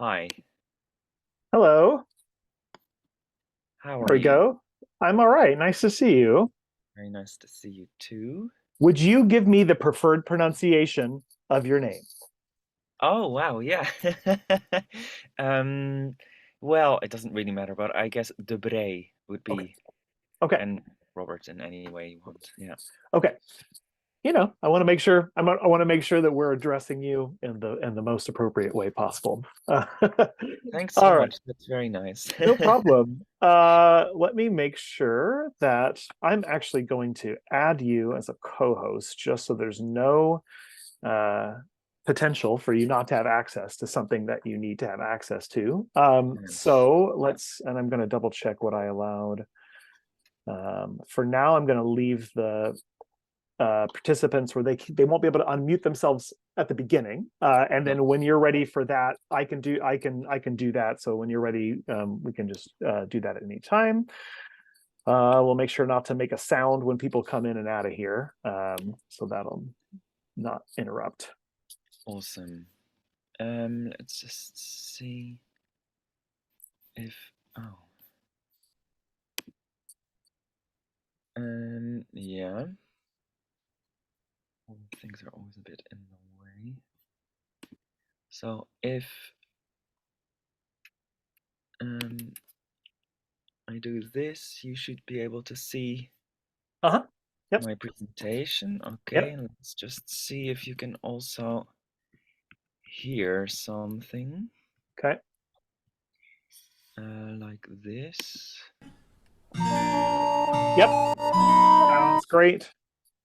Hi, Hello. how There are we you? go. I'm all right. Nice to see you. Very nice to see you too. Would you give me the preferred pronunciation of your name? Oh, wow, yeah. Um, well, it doesn't really matter, but I guess De Bree would Okay. be, Okay. and Robert in any way you want. Yeah. Okay. I want to make sure I want to make sure that we're addressing you in the most appropriate way possible. Thanks so All right. much. That's very nice. No problem. Let me make sure that I'm actually going to add you as a co-host just so there's no uh, potential for you not to have access to something that you need to have access to. Yes. So and I'm going to double check what I allowed. For now, I'm going to leave the participants where they won't be able to unmute themselves at the beginning, and Yeah. then when you're ready for that, I can do that. So when you're ready, we can just do that at any time. We'll make sure not to make a sound when people come in and out of here, so that'll not interrupt. Awesome. Let's just see if, oh, yeah. Things are always a bit in the way. So if, um, I do this, you should be able to see Uh-huh. Yep. my presentation. Okay, Yep. and let's just see if you can also hear something Okay. like this. Yep. Sounds great.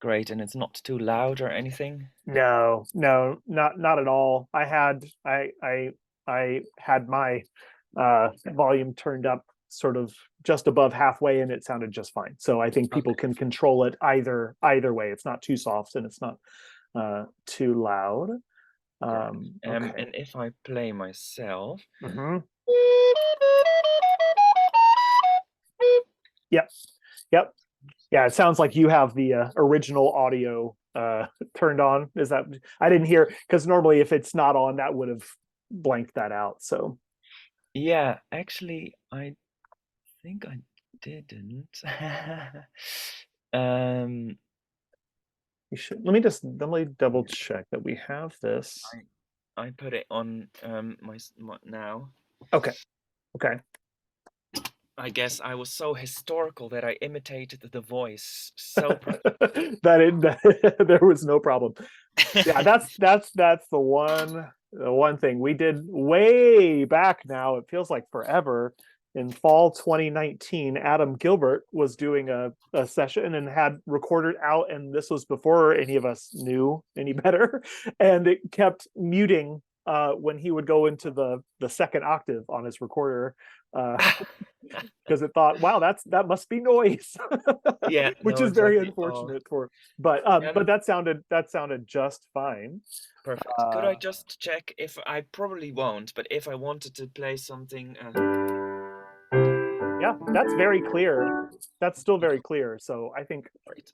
Great, and it's not too loud or anything. No, no, not at all. I had my volume turned up sort of just above halfway and it sounded just fine. So I think people Okay, can control it either way. It's not too soft and it's not too loud. great. Okay. And if I play myself, Hmm. Yep. Yep. Yeah, it sounds like you have the original audio turned on. Is that I didn't hear because normally if it's not on, that would have blanked that out. So yeah, actually, I think I didn't. um, you should let me double yeah, check that we have this. I put it on my now. Okay. Okay. I guess I was so historical that I imitated the voice so There was no problem. Yeah, perfect. that's the one thing we did way back now. It feels like forever. In fall 2019, Adam Gilbert was doing a session and had recorded out, and this was before any of us knew any better. And it kept muting when he would go into the second octave on his recorder because it thought, wow, that must be noise, Yeah, which no, is very exactly. Oh, unfortunate for. um, But that sounded just fine. perfect. Could I Uh, just check if I probably won't, but if I wanted to play something, yeah, that's very clear. That's still very clear. So great.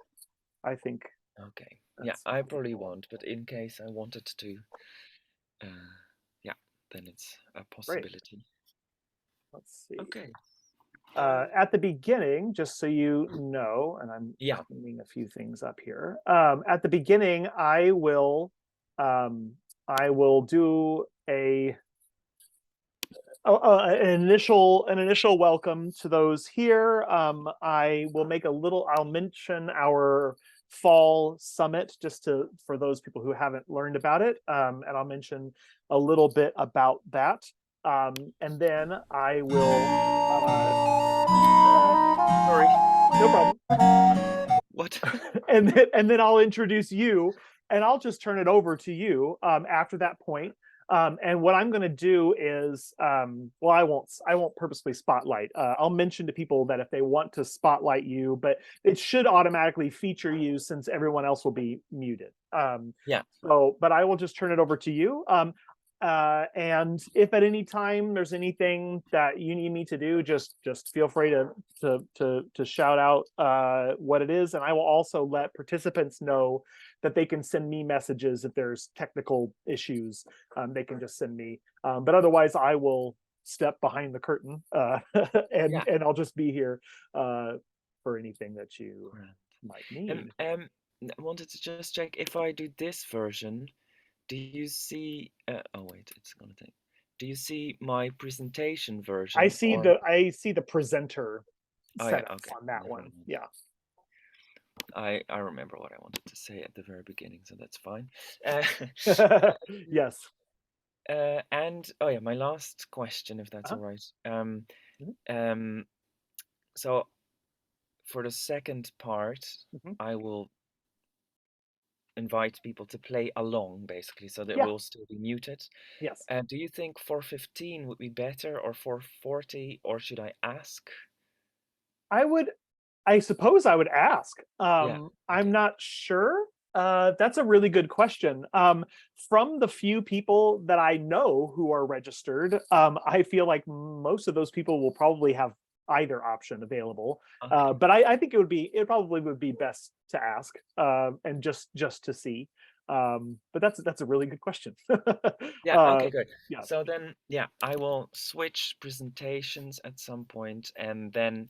I think Okay. Yeah, that's I probably won't, but in case I wanted to, uh, yeah, then it's a great. possibility. Let's see. Okay. At the beginning, just so you know, and I'm Yeah. cleaning a few things up here. At the beginning, um, I will do an initial welcome to those here. I'll mention our fall summit just to for those people who haven't learned about it, and I'll mention a little bit about that, and then I will. Sorry. No problem. What? And then I'll introduce you, and I'll just turn it over to you after that point. And what I'm going to do is, well, I won't purposely spotlight. I'll mention to people that if they want to spotlight you, but it should automatically feature you since everyone else will be muted. Yeah. But I will just turn it over to you. And if at any time there's anything that you need me to do, just feel free to shout out what it is, and I will also let participants know that they can send me messages if there's technical issues. They can just send me, but otherwise I will step behind the curtain and I'll just be here for anything that you might need. I wanted to just check if I do this version. Do you see? Oh wait, it's gonna take. Do you see my presentation I version see or? the presenter Oh yeah, setup okay. on that Never one. mind. Yeah. I remember what I wanted to say at the very beginning, so that's fine. Uh, Yes. and oh yeah, my last question, if that's Uh-huh. all right. Mhm. So for the second part, Mhm. I will invite people to play along, basically, so that Yeah. will still be muted. Yes. Do you think 4:15 would be better, or 4:40, or should I ask? I suppose I would ask. Yeah. I'm Okay. not sure. That's a really good question. From the few people that I know who are registered, I feel like most of those people will probably have either option available. Okay. But I think it probably would be best to ask and just to see. But that's a really good question. Yeah. uh, Okay. Good. yeah. So then, yeah, I will switch presentations at some point, and then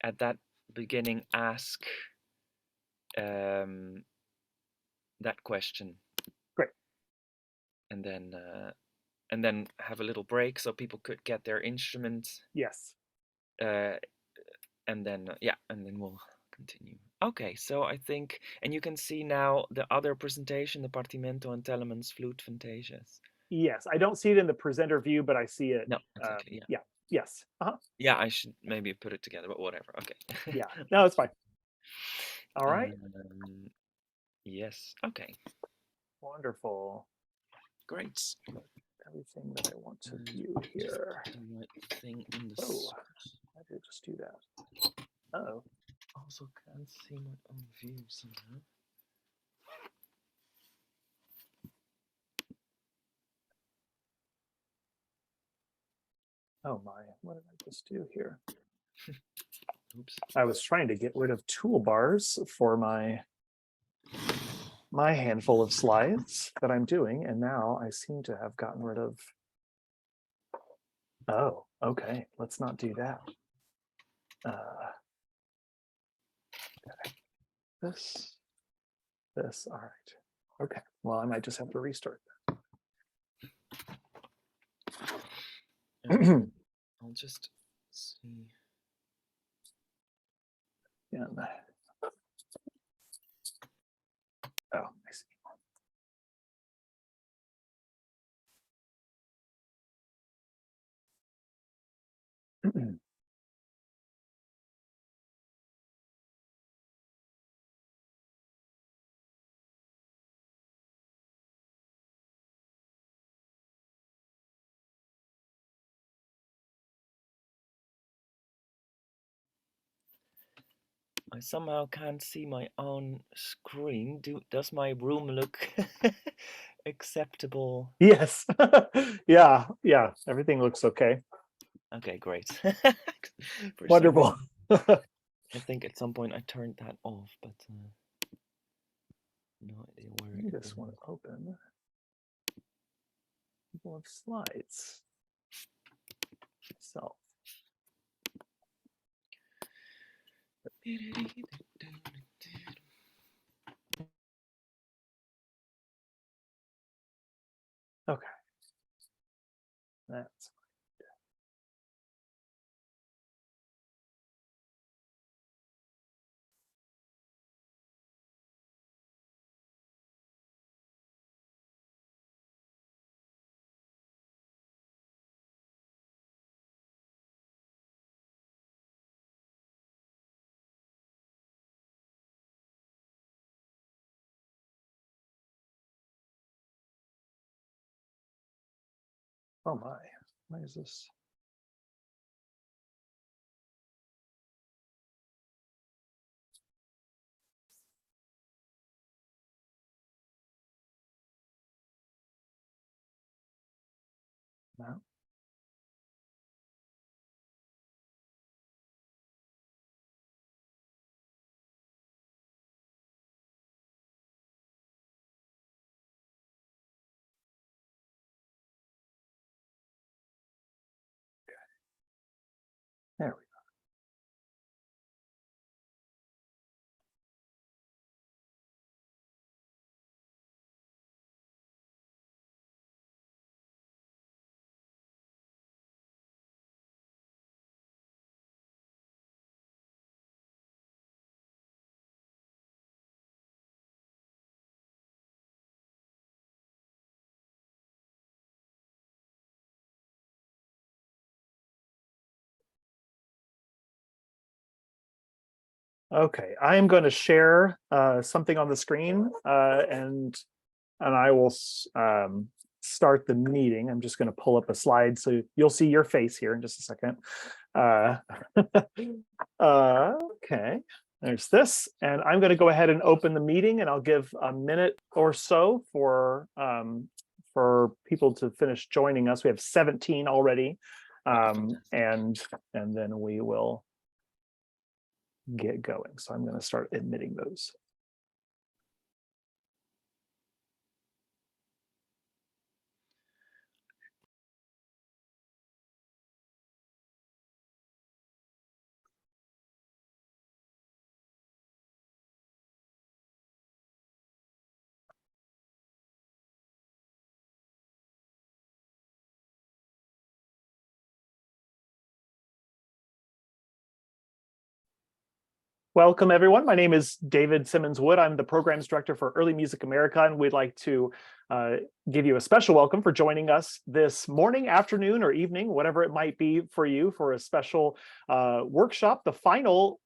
at that beginning, ask um, that question, Great. and then have a little break so people could get their instruments, Yes. uh, and then yeah, and then we'll continue. Okay, so I think, and you can see now the other presentation, the Partimento and Telemann's flute fantasias. Yes. I don't see it in the presenter view, but I see it. No, exactly. Yeah, Yeah. Yes. Uh-huh. yeah. I should maybe put it together, but whatever. Okay. Yeah. No, it's fine. All right. Yes. Okay. Wonderful. Great. Everything that I want to view Just here. put the right thing in the Oh, spot. I did just do that. Oh, Also can't see my own view somehow. oh my, what did I just do here? Oops. I was trying to get rid of toolbars for my handful of slides that I'm doing, and now I seem to have gotten rid of. Oh, okay. Let's not do that. Okay. This. All right. Okay. Well, I might just have to restart that. I'll just see. Yeah. Oh, I see. I somehow can't see my own screen. Does my room look acceptable? Yes. Yeah. Yeah. Everything looks okay. Okay, great. For some Wonderful. reason, I think at some point I turned that off, but no idea where I it just want went. to open a couple of slides myself. Okay. That's oh my. Why is this? now. There we Okay, I am going to share something on the screen, and I will start the meeting. I'm just going to pull up a slide so you'll see your face here in just a second. Okay, there's this, and I'm going to go ahead and open the meeting, and I'll give a minute or so for people to finish joining us. We have 17 already, and then we will get going. So I'm going to start admitting those. Welcome, everyone. My name is David Simmons Wood. I'm the Programs Director for Early Music America, and we'd like to give you a special welcome for joining us this morning, afternoon, or evening, whatever it might be for you, for a special workshop, the final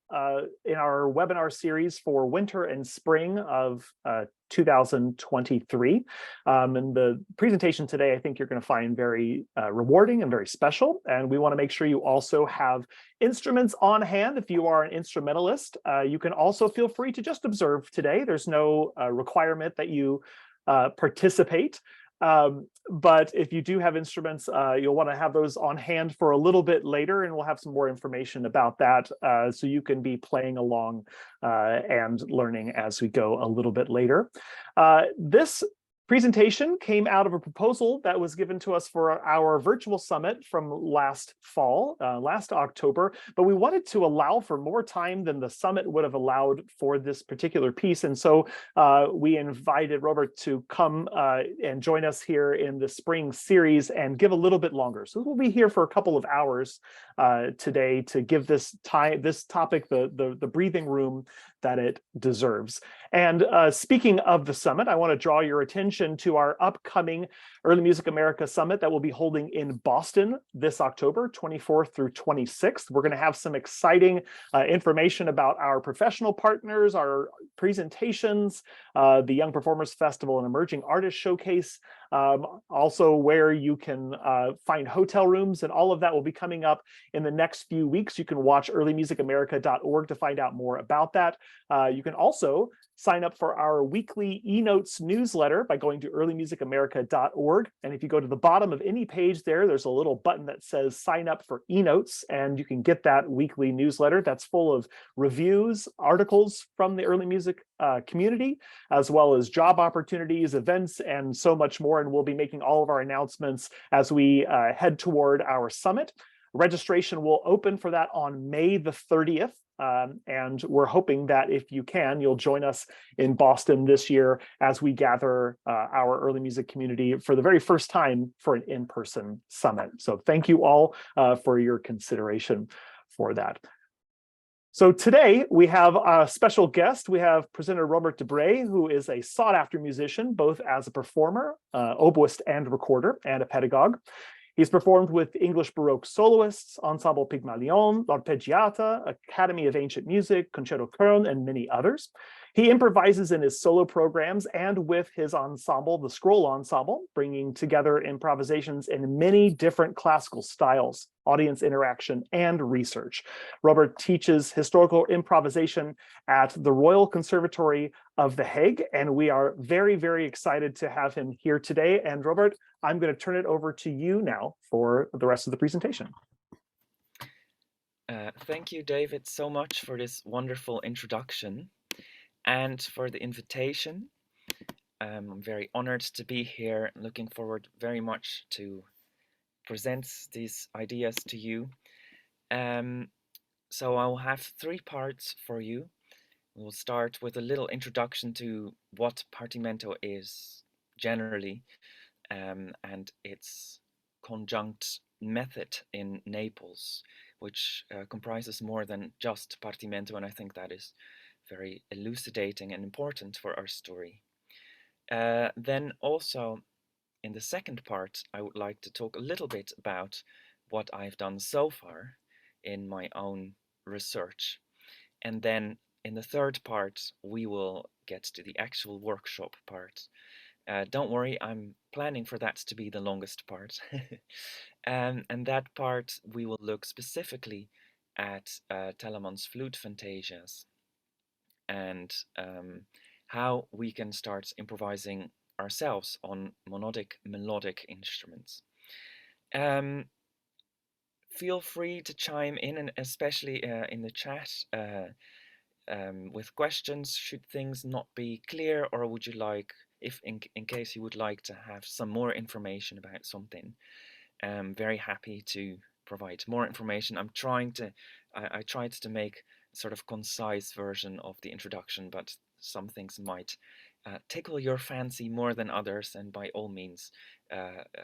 in our webinar series for winter and spring of 2023. And the presentation today, I think you're going to find very rewarding and very special. And we want to make sure you also have instruments on hand. If you are an instrumentalist, you can also feel free to just observe today. There's no requirement that you participate. But if you do have instruments, you'll want to have those on hand for a little bit later, and we'll have some more information about that, so you can be playing along and learning as we go a little bit later. This presentation came out of a proposal that was given to us for our virtual summit from last fall, last October, but we wanted to allow for more time than the summit would have allowed for this particular piece. And so we invited Robert to come and join us here in the spring series and give a little bit longer. So we'll be here for a couple of hours today to give this topic the breathing room that it deserves. And speaking of the summit, I want to draw your attention to our upcoming Early Music America Summit that we'll be holding in Boston this October, 24th through 26th. We're going to have some exciting information about our professional partners, our presentations, the Young Performers Festival and Emerging Artists Showcase, also where you can find hotel rooms, and all of that will be coming up in the next few weeks. You can watch earlymusicamerica.org to find out more about that. You can also sign up for our weekly eNotes newsletter by going to earlymusicamerica.org. And if you go to the bottom of any page there, there's a little button that says sign up for eNotes, and you can get that weekly newsletter that's full of reviews, articles from the early music community, as well as job opportunities, events, and so much more. And we'll be making all of our announcements as we head toward our summit. Registration will open for that on May the 30th. And we're hoping that if you can, you'll join us in Boston this year as we gather our early music community for the very first time for an in-person summit. So thank you all for your consideration for that. So today we have a special guest. We have presenter Robert de Bree, who is a sought-after musician, both as a performer, oboist and recorder, and a pedagogue. He's performed with English Baroque Soloists, Ensemble Pygmalion, L'Arpeggiata, Academy of Ancient Music, Concerto Köln, and many others. He improvises in his solo programs and with his ensemble, the Scroll Ensemble, bringing together improvisations in many different classical styles, audience interaction, and research. Robert teaches historical improvisation at the Royal Conservatory of The Hague, and we are very, very excited to have him here today. And Robert, I'm going to turn it over to you now for the rest of the presentation. Thank you, David, so much for this wonderful introduction and for the invitation. I'm very honored to be here, looking forward very much to present these ideas to you. So I'll have three parts for you. We'll start with a little introduction to what Partimento is generally, and its conjunct method in Naples, which comprises more than just Partimento, and I think that is very elucidating and important for our story. Then also in the second part, I would like to talk a little bit about what I've done so far in my own research. And then in the third part, we will get to the actual workshop part. Don't worry, I'm planning for that to be the longest part. And that part, we will look specifically at Telemann's flute fantasias and how we can start improvising ourselves on monodic melodic instruments. Feel free to chime in, and especially in the chat with questions should things not be clear, or would you like, if in case you would like to have some more information about something. I'm very happy to provide more information. I tried to make a sort of concise version of the introduction, but some things might tickle your fancy more than others, and by all means,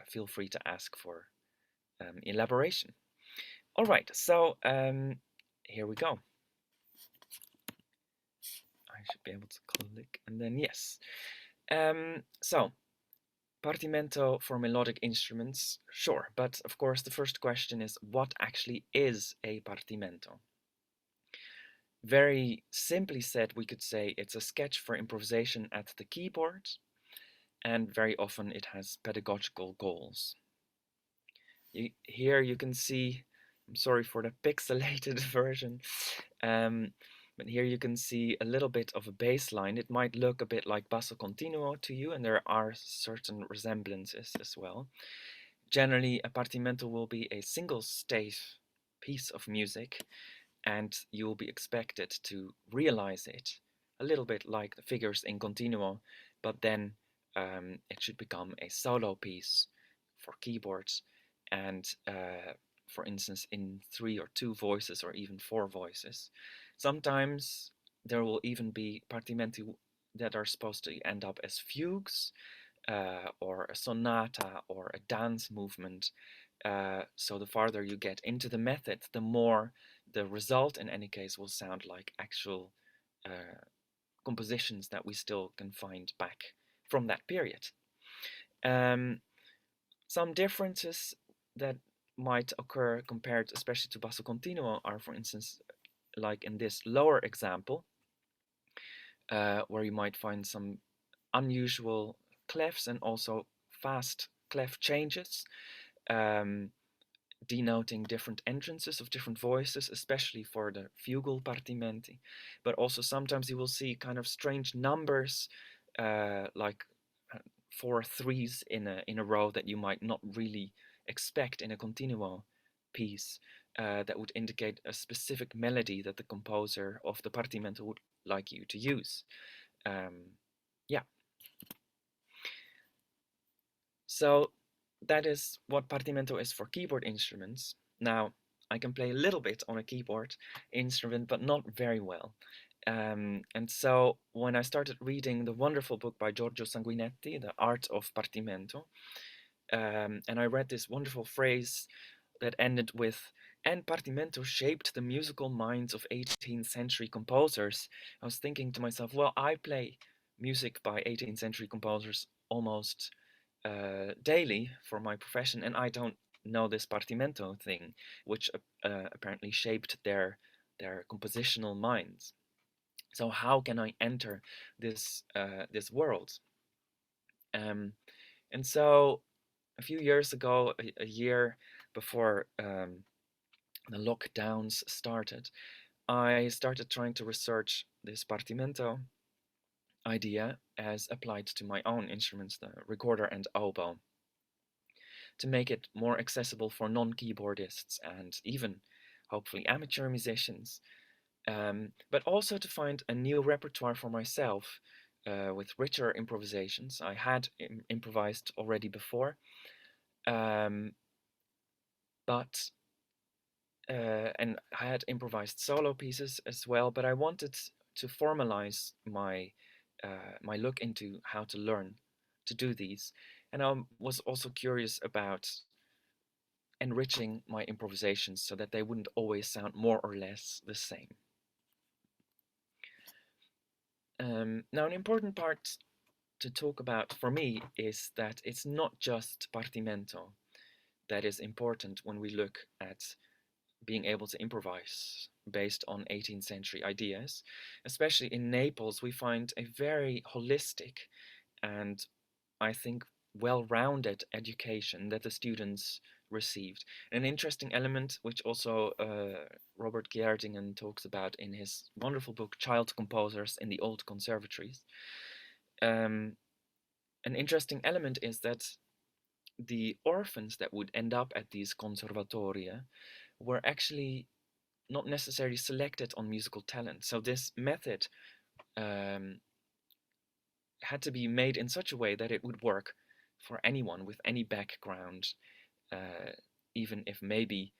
feel free to ask for elaboration. All right, so here we go. I should be able to click, and then yes. So, Partimento for melodic instruments, sure, but of course the first question is, what actually is a partimento? Very simply said, we could say it's a sketch for improvisation at the keyboard, and very often it has pedagogical goals. Here you can see, I'm sorry for the pixelated version, but here you can see a little bit of a bass line. It might look a bit like basso continuo to you, and there are certain resemblances as well. Generally, a partimento will be a single stave piece of music, and you will be expected to realize it a little bit like the figures in continuo, but then it should become a solo piece for keyboards, and for instance in 3 or 2 voices or even 4 voices. Sometimes there will even be partimenti that are supposed to end up as fugues, or a sonata or a dance movement. So the farther you get into the method, the more the result in any case will sound like actual compositions that we still can find back from that period. Some differences that might occur compared especially to basso continuo are, for instance, like in this lower example, where you might find some unusual clefs and also fast clef changes, denoting different entrances of different voices, especially for the fugal partimenti. But also sometimes you will see kind of strange numbers, like 4 threes in a row that you might not really expect in a continuo piece, that would indicate a specific melody that the composer of the partimento would like you to use. Yeah. So that is what partimento is for keyboard instruments. Now, I can play a little bit on a keyboard instrument, but not very well. And so when I started reading the wonderful book by Giorgio Sanguinetti, The Art of Partimento, and I read this wonderful phrase that ended with, and Partimento shaped the musical minds of 18th century composers. I was thinking to myself, well, I play music by 18th century composers almost daily for my profession, and I don't know this Partimento thing, which apparently shaped their compositional minds. So how can I enter this world? And so a few years ago, a year before the lockdowns started, I started trying to research this Partimento idea as applied to my own instruments, the recorder and oboe, to make it more accessible for non-keyboardists and even hopefully amateur musicians, but also to find a new repertoire for myself with richer improvisations. I had improvised already before, um, but and I had improvised solo pieces as well. But I wanted to formalize my look into how to learn to do these, and I was also curious about enriching my improvisations so that they wouldn't always sound more or less the same. Now, an important part to talk about for me is that it's not just Partimento that is important when we look at being able to improvise based on 18th century ideas. Especially in Naples, we find a very holistic and, I think, well-rounded education that the students received. An interesting element, which also Robert Geerdingen talks about in his wonderful book Child Composers in the Old Conservatories. Um, an interesting element is that the orphans that would end up at these conservatoria were actually not necessarily selected on musical talent. So this method um, had to be made in such a way that it would work for anyone with any background, uh, even if maybe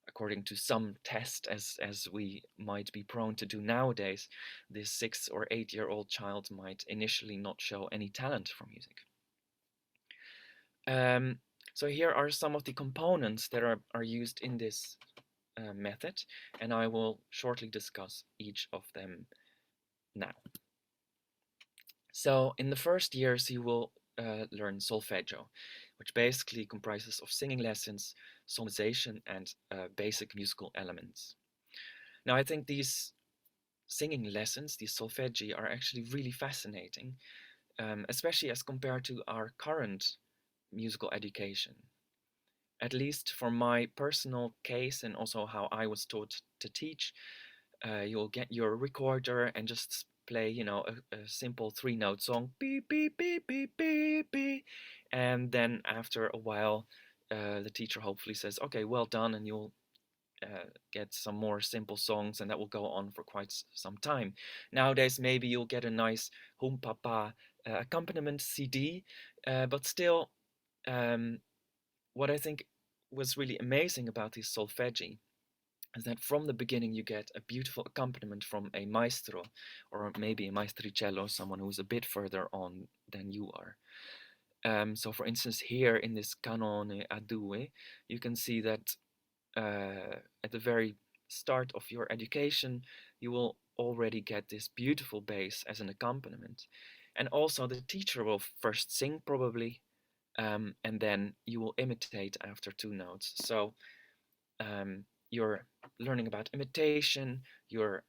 according to some test, as we might be prone to do nowadays, this 6 or 8 year old child might initially not show any talent for music. Um, so here are some of the components that are used in this method, and I will shortly discuss each of them now. So in the first years, you will learn solfeggio, which basically comprises of singing lessons, sonorization, and basic musical elements. Now, I think these singing lessons, these solfeggi, are actually really fascinating, especially as compared to our current musical education. At least for my personal case and also how I was taught to teach, you'll get your recorder and just play, a simple 3 note song, beep, beep, beep, beep, beep, beep. And then after a while, the teacher hopefully says, okay, well done, and you'll get some more simple songs, and that will go on for quite some time. Nowadays, maybe you'll get a nice hum papa accompaniment CD, but still, um, what I think was really amazing about these solfeggi is that from the beginning you get a beautiful accompaniment from a maestro or maybe a maestricello, someone who's a bit further on than you are. So for instance, here in this canone a due, you can see that at the very start of your education, you will already get this beautiful bass as an accompaniment. And also the teacher will first sing probably, and then you will imitate after 2 notes. So you're learning about imitation, you're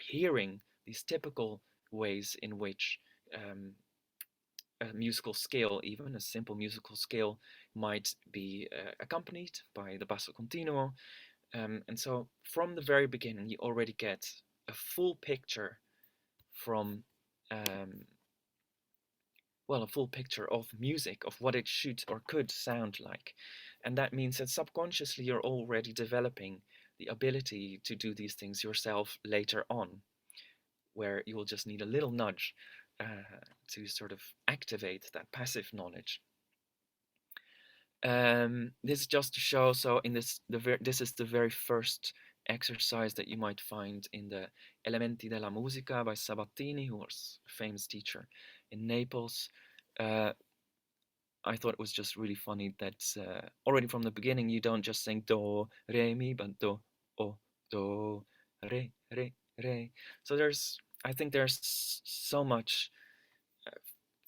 hearing these typical ways in which a musical scale, even a simple musical scale, might be accompanied by the basso continuo. And so from the very beginning, you already get a full picture from a full picture of music, of what it should or could sound like. And that means that subconsciously you're already developing the ability to do these things yourself later on, where you will just need a little nudge to sort of activate that passive knowledge. This is just to show, so in this is the very first exercise that you might find in the Elementi della Musica by Sabattini, who was a famous teacher in Naples. I thought it was just really funny that already from the beginning you don't just sing do, re, mi, but o, do, re, re. So I think there's so much uh,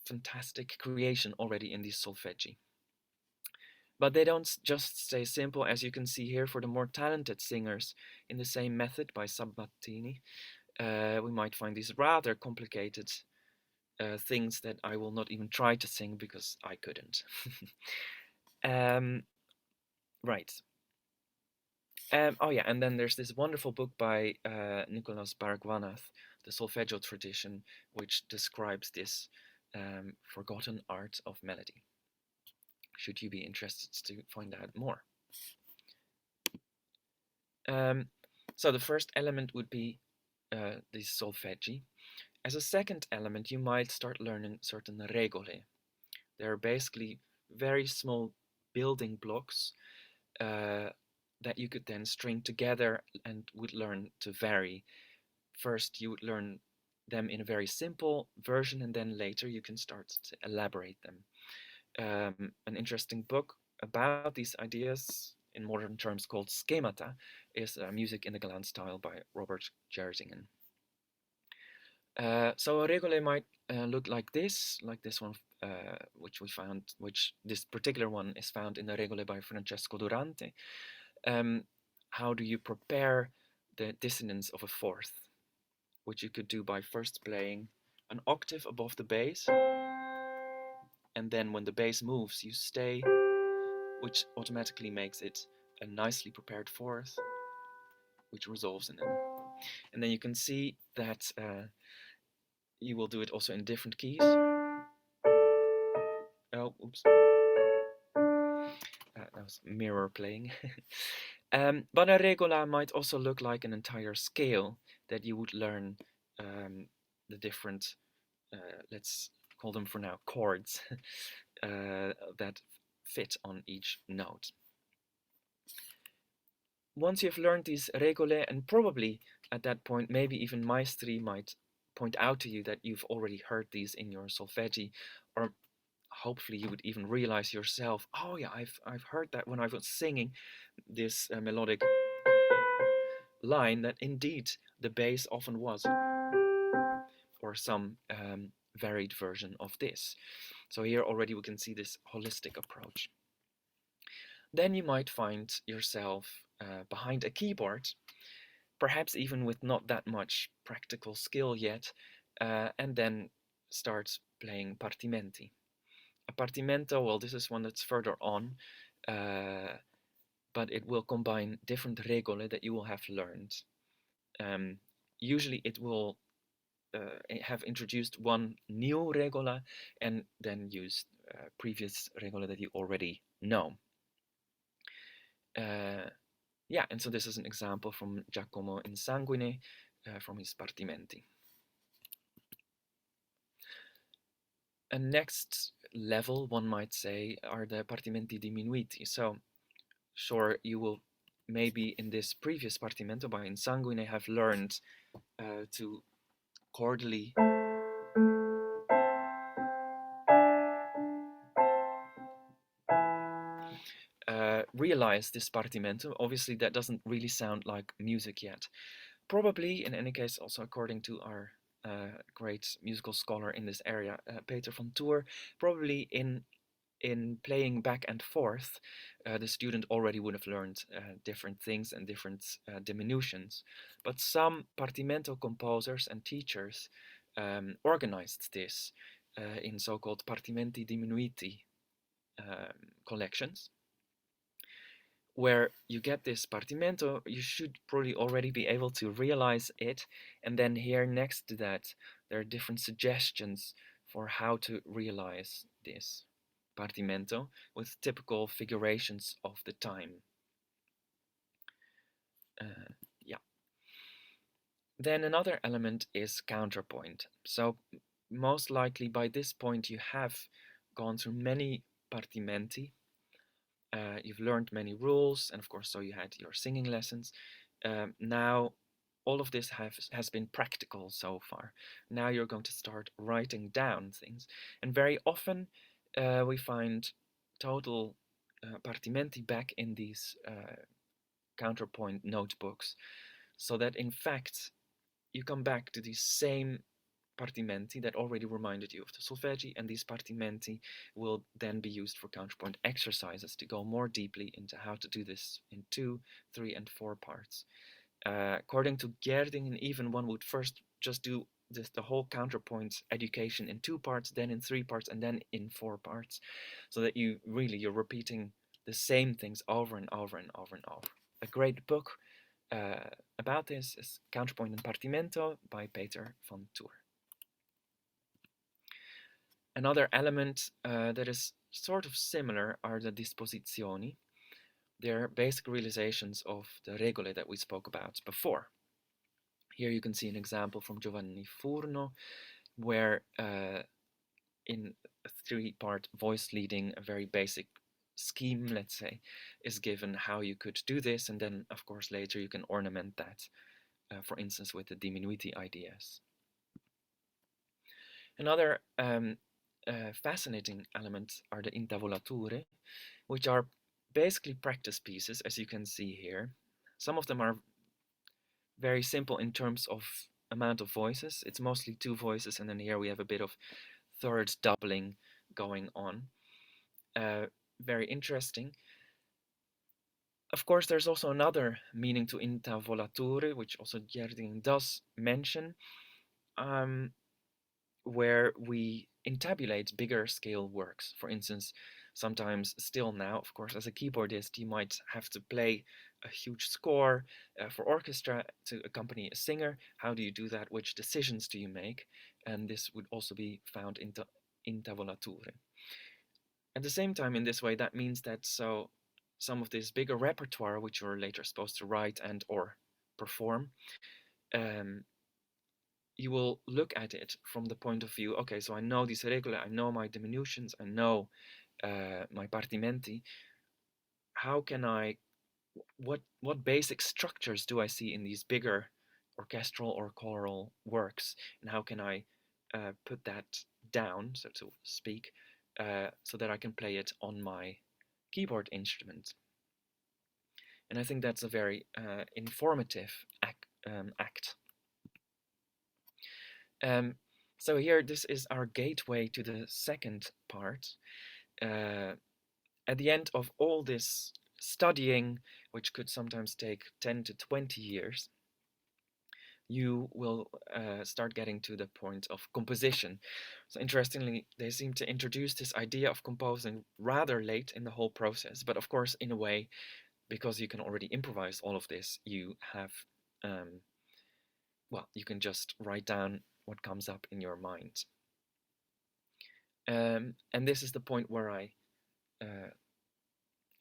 fantastic creation already in these solfeggi. But they don't just stay simple, as you can see here for the more talented singers in the same method by Sabatini. we might find these rather complicated things that I will not even try to sing because I couldn't. Right. Oh yeah, and then there's this wonderful book by Nicholas Bhargwanath, The Solfeggio Tradition, which describes this forgotten art of melody, should you be interested to find out more. So the first element would be the solfeggi. As a second element, you might start learning certain regole. They're basically very small building blocks that you could then string together and would learn to vary. First, you would learn them in a very simple version, and then later you can start to elaborate them. An interesting book about these ideas in modern terms called Schemata is Music in the Galant Style by Robert Jerzingen. So a regole might look like this one, which we found, which this particular one is found in the regole by Francesco Durante. How do you prepare the dissonance of a fourth, which you could do by first playing an octave above the bass, and then when the bass moves, you stay, which automatically makes it a nicely prepared fourth, which resolves in them. And then you can see that you will do it also in different keys. Oh, oops. That was mirror playing. But a regola might also look like an entire scale that you would learn the different, let's call them for now, chords that fit on each note. Once you've learned these regole, and probably at that point, maybe even maestri might point out to you that you've already heard these in your solfeggi, or hopefully you would even realize yourself, oh yeah, I've heard that when I was singing this melodic line, that indeed the bass often was, or some varied version of this. So here already we can see this holistic approach. Then you might find yourself behind a keyboard, perhaps even with not that much practical skill yet, and then start playing partimenti. A partimento, well, this is one that's further on, but it will combine different regole that you will have learned. Usually it will have introduced one new regola and then use previous regola that you already know. Yeah, and so this is an example from Giacomo Insanguine from his Partimenti. A next level, one might say, are the Partimenti Diminuiti. So, sure, you will maybe in this previous Partimento by Insanguine have learned to chordally realize this Partimento. Obviously, that doesn't really sound like music yet. Probably, in any case, also according to our great musical scholar in this area, Peter van Toor, probably in playing back and forth, the student already would have learned different things and different diminutions. But some Partimento composers and teachers organized this in so-called Partimenti Diminuiti collections, where you get this Partimento. You should probably already be able to realize it, and then here next to that there are different suggestions for how to realize this Partimento with typical figurations of the time. Yeah. Then another element is counterpoint. So most likely by this point you have gone through many Partimenti. You've learned many rules, and of course, so you had your singing lessons. Now, all of this has been practical so far. Now you're going to start writing down things, and very often we find total partimenti back in these counterpoint notebooks, so that in fact you come back to these same partimenti that already reminded you of the solfeggi, and these partimenti will then be used for counterpoint exercises to go more deeply into how to do this in 2, 3, and 4 parts. According to Gerding, even one would first just do the whole counterpoint education in 2 parts, then in 3 parts, and then in 4 parts, so that you're repeating the same things over and over and over and over. A great book about this is Counterpoint and Partimento by Peter van Toor. Another element that is sort of similar are the disposizioni. They're basic realizations of the regole that we spoke about before. Here you can see an example from Giovanni Furno, where in a 3-part voice leading, a very basic scheme, let's say, is given how you could do this, and then of course later you can ornament that, for instance with the diminuiti ideas. Another fascinating element are the intavolature, which are basically practice pieces, as you can see here. Some of them are very simple in terms of amount of voices. It's mostly 2 voices, and then here we have a bit of third doubling going on. Very interesting. Of course, there's also another meaning to intavolature, which also Gerding does mention, where we intabulate bigger scale works. For instance, sometimes still now, of course, as a keyboardist, you might have to play a huge score for orchestra to accompany a singer. How do you do that? Which decisions do you make? And this would also be found in intavolature. At the same time, in this way, that means that some of this bigger repertoire, which you're later supposed to write and or perform, you will look at it from the point of view, okay, so I know these regole, I know my diminutions, I know my partimenti. How can I, what basic structures do I see in these bigger orchestral or choral works, and how can I put that down, so to speak, so that I can play it on my keyboard instrument. And I think that's a very informative act. So here, this is our gateway to the second part. At the end of all this studying, which could sometimes take 10 to 20 years, you will start getting to the point of composition. So interestingly, they seem to introduce this idea of composing rather late in the whole process, but of course, in a way, because you can already improvise all of this, you have, you can just write down what comes up in your mind. And this is the point where I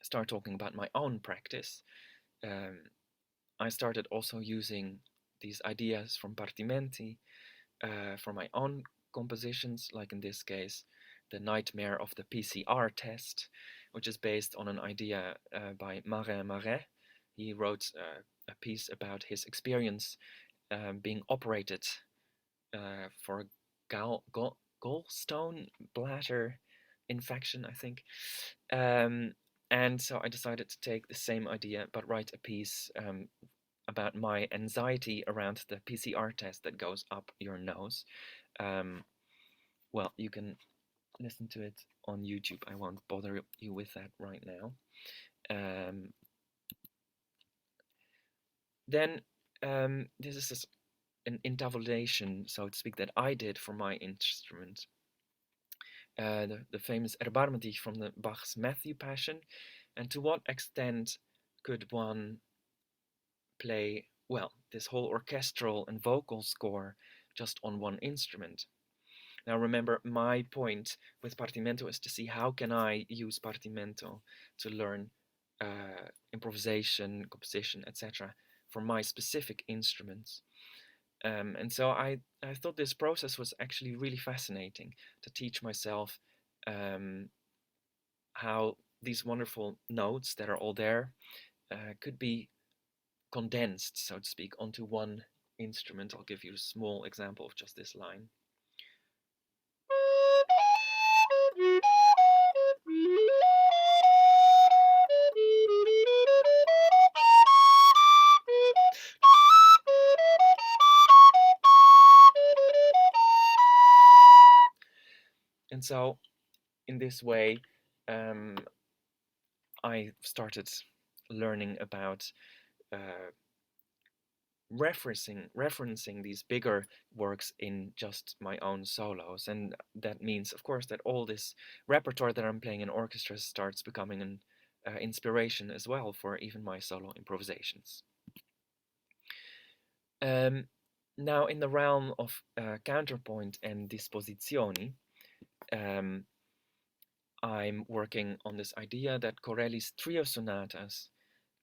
start talking about my own practice. I started also using these ideas from Partimenti for my own compositions, like in this case, the nightmare of the PCR test, which is based on an idea by Marin Marais. He wrote a piece about his experience being operated for a gallstone bladder infection, I think. And so I decided to take the same idea, but write a piece about my anxiety around the PCR test that goes up your nose. You can listen to it on YouTube. I won't bother you with that right now. Then this is an intavolation, so to speak, that I did for my instrument. The famous Erbarme dich from the Bach's Matthew Passion. And to what extent could one play, this whole orchestral and vocal score just on one instrument? Now remember, my point with Partimento is to see how can I use Partimento to learn improvisation, composition, etc. for my specific instruments. And so I thought this process was actually really fascinating, to teach myself how these wonderful notes that are all there could be condensed, so to speak, onto one instrument. I'll give you a small example of just this line. And so in this way, I started learning about referencing these bigger works in just my own solos, and that means, of course, that all this repertoire that I'm playing in orchestras starts becoming an inspiration as well for even my solo improvisations. Now, in the realm of counterpoint and disposizioni, I'm working on this idea that Corelli's trio sonatas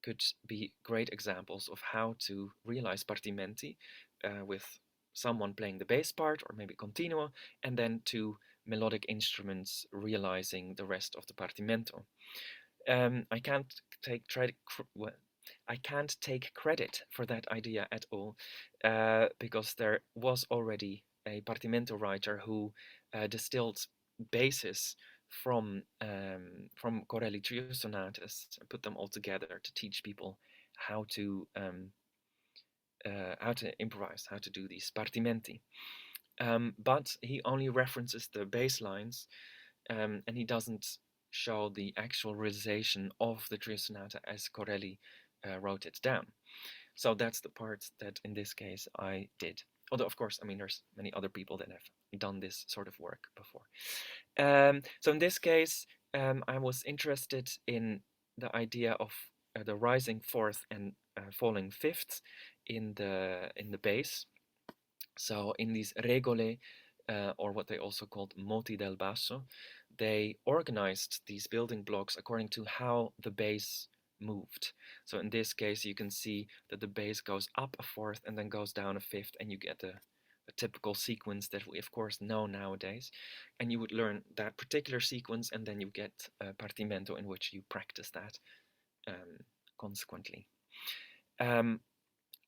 could be great examples of how to realize partimenti with someone playing the bass part or maybe continuo, and then two melodic instruments realizing the rest of the partimento. I can't take credit for that idea at all, because there was already a partimento writer who distilled bases from Corelli trio sonatas and put them all together to teach people how to improvise, how to do these partimenti. But he only references the bass lines, and he doesn't show the actual realization of the trio sonata as Corelli wrote it down. So that's the part that in this case I did. Although, of course, I mean, there's many other people that have done this sort of work before. So in this case, I was interested in the idea of the rising fourth and falling fifth in the bass. So in these regole, or what they also called moti del basso, they organized these building blocks according to how the bass moved. So in this case, you can see that the bass goes up a fourth and then goes down a fifth, and you get a typical sequence that we of course know nowadays. And you would learn that particular sequence, and then you get a partimento in which you practice that consequently.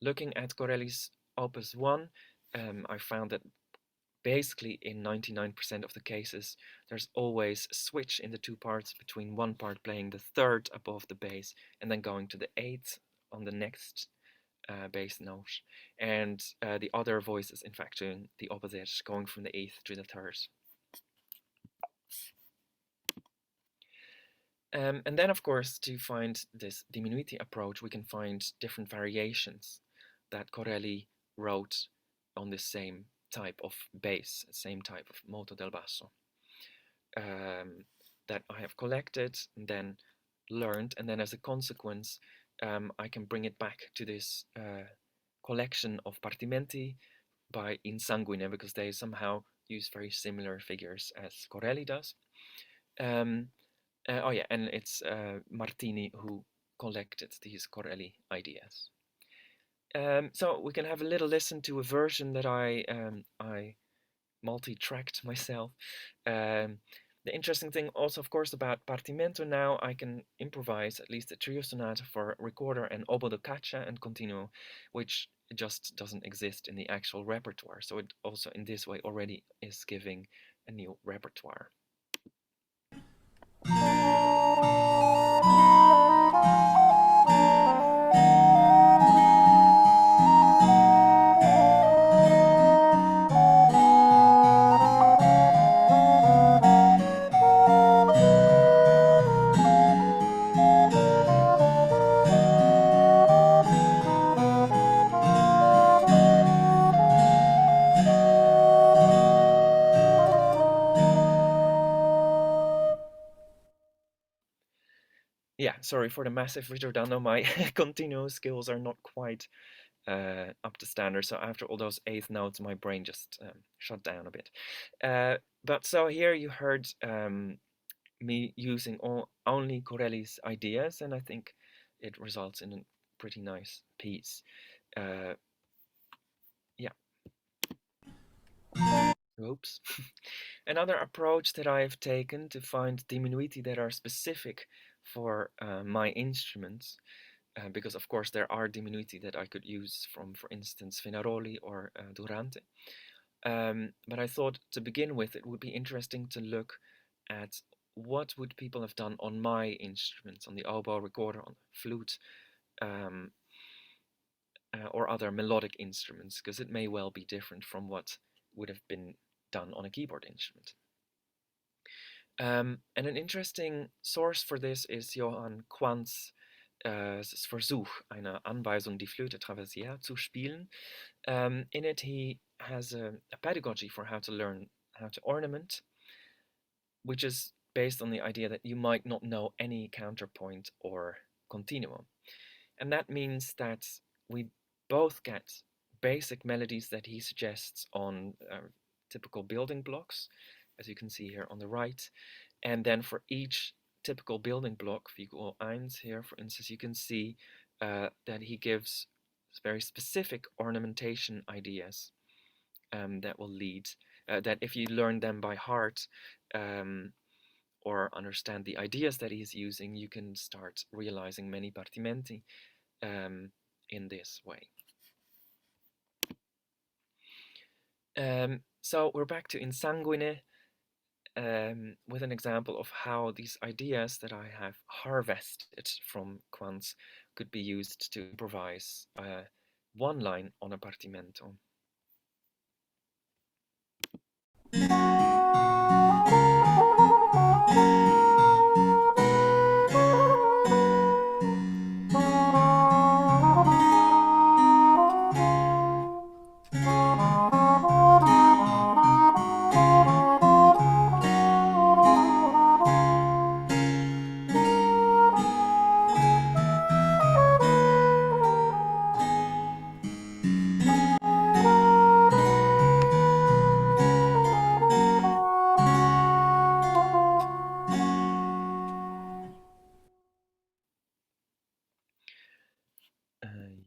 Looking at Corelli's Opus 1, I found that basically in 99% of the cases, there's always a switch in the two parts between one part playing the third above the bass and then going to the eighth on the next bass note, and the other voice is in fact doing the opposite, going from the eighth to the third. And then, of course, to find this diminuiti approach, we can find different variations that Corelli wrote on the same type of bass, same type of moto del basso, that I have collected and then learned, and then as a consequence, I can bring it back to this collection of partimenti by Insanguine, because they somehow use very similar figures as Corelli does. Oh yeah, and it's Martini who collected these Corelli ideas. So we can have a little listen to a version that I multi-tracked myself. The interesting thing also, of course, about Partimento now, I can improvise at least a trio sonata for recorder and oboe da caccia and continuo, which just doesn't exist in the actual repertoire. So it also in this way already is giving a new repertoire. Yeah, sorry for the massive ritornello. My continuo skills are not quite up to standard. So after all those eighth notes, my brain just shut down a bit. But so here you heard me using only Corelli's ideas, and I think it results in a pretty nice piece. Yeah. Oops. Another approach that I have taken to find diminuiti that are specific for my instruments, because of course there are diminuiti that I could use from, for instance, Fenaroli or Durante. But I thought to begin with, it would be interesting to look at what would people have done on my instruments, on the oboe, recorder, on the flute, or other melodic instruments, because it may well be different from what would have been done on a keyboard instrument. And an interesting source for this is Johann Quant's Versuch, eine Anweisung, die Flöte traversière zu spielen. In it, he has a pedagogy for how to learn how to ornament, which is based on the idea that you might not know any counterpoint or continuum. And that means that we both get basic melodies that he suggests on typical building blocks, as you can see here on the right. And then for each typical building block, Figur 1 here, for instance, you can see that he gives very specific ornamentation ideas that will lead, that if you learn them by heart, or understand the ideas that he's using, you can start realizing many partimenti in this way. So we're back to Insanguine with an example of how these ideas that I have harvested from Quantz could be used to improvise one line on a partimento.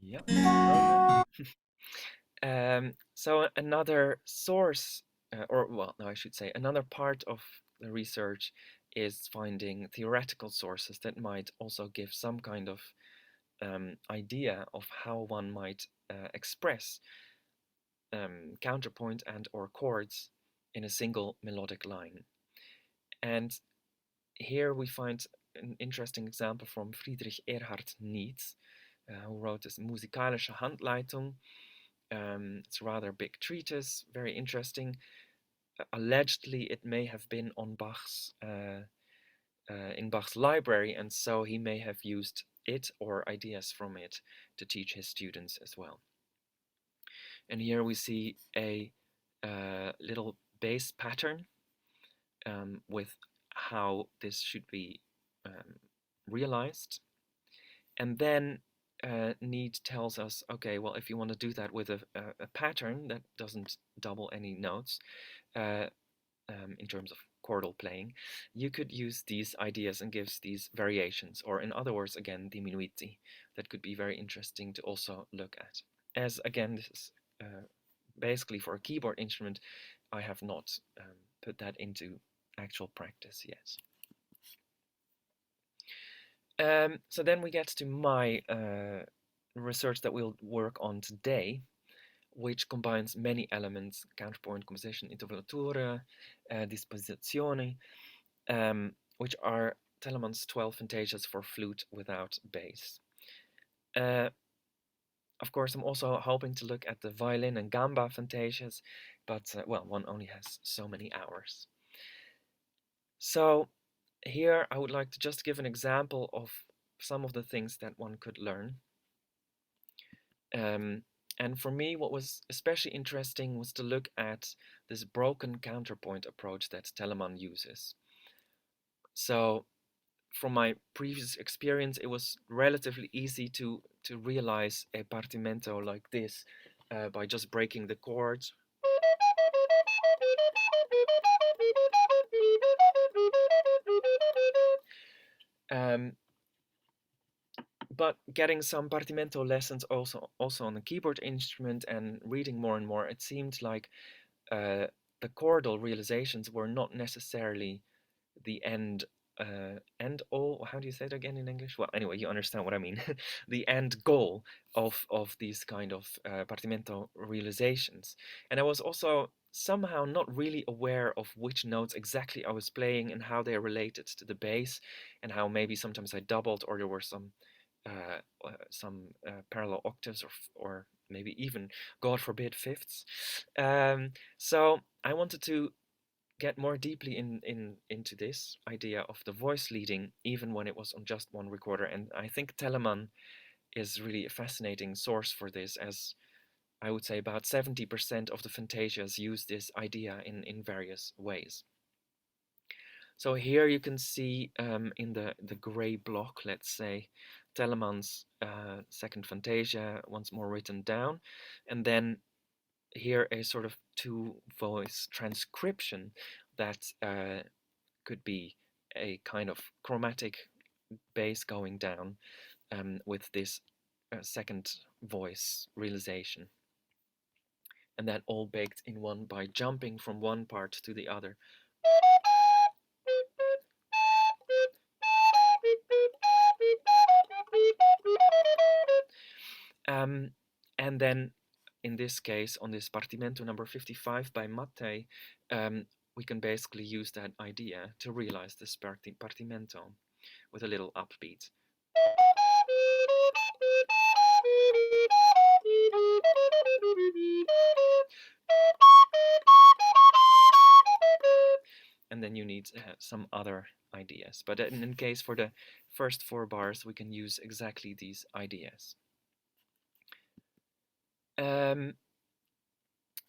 Yeah. So another source, or well, no, I should say another part of the research is finding theoretical sources that might also give some kind of idea of how one might express counterpoint and or chords in a single melodic line. And here we find an interesting example from Friedrich Erhard Nietz, who wrote this Musikalische Handleitung. It's a rather big treatise, very interesting. Allegedly, it may have been on Bach's in Bach's library, and so he may have used it or ideas from it to teach his students as well. And here we see a little bass pattern with how this should be realized. And then Need tells us, okay, well, if you want to do that with a pattern that doesn't double any notes in terms of chordal playing, you could use these ideas and gives these variations, or in other words, again, diminuiti, that could be very interesting to also look at. As again, this is basically for a keyboard instrument, I have not put that into actual practice yet. So then we get to my research that we'll work on today, which combines many elements: counterpoint, composition, intervolatura, disposizione, which are Telemann's 12 fantasias for flute without bass. Of course, I'm also hoping to look at the violin and gamba fantasias, but well, one only has so many hours. So here I would like to just give an example of some of the things that one could learn. And for me, what was especially interesting was to look at this broken counterpoint approach that Telemann uses. So from my previous experience, it was relatively easy to realize a partimento like this by just breaking the chords. But getting some partimento lessons also on the keyboard instrument and reading more and more, it seemed like the chordal realizations were not necessarily the end all. How do you say it again in English? Well, anyway, you understand what I mean. The end goal of these kind of partimento realizations. And I was also somehow not really aware of which notes exactly I was playing and how they related to the bass, and how maybe sometimes I doubled, or there were some parallel octaves, or maybe even, God forbid, fifths. So I wanted to get more deeply into this idea of the voice leading, even when it was on just one recorder. And I think Telemann is really a fascinating source for this, as I would say about 70% of the fantasias use this idea in various ways. So here you can see in the gray block, let's say, Telemann's second fantasia once more written down, and then here a sort of two-voice transcription that could be a kind of chromatic bass going down with this second voice realization. And that all baked in one by jumping from one part to the other. And then in this case, on this Partimento number 55 by Mattei, we can basically use that idea to realize this Partimento with a little upbeat. And then you need some other ideas. But in case for the first 4 bars, we can use exactly these ideas.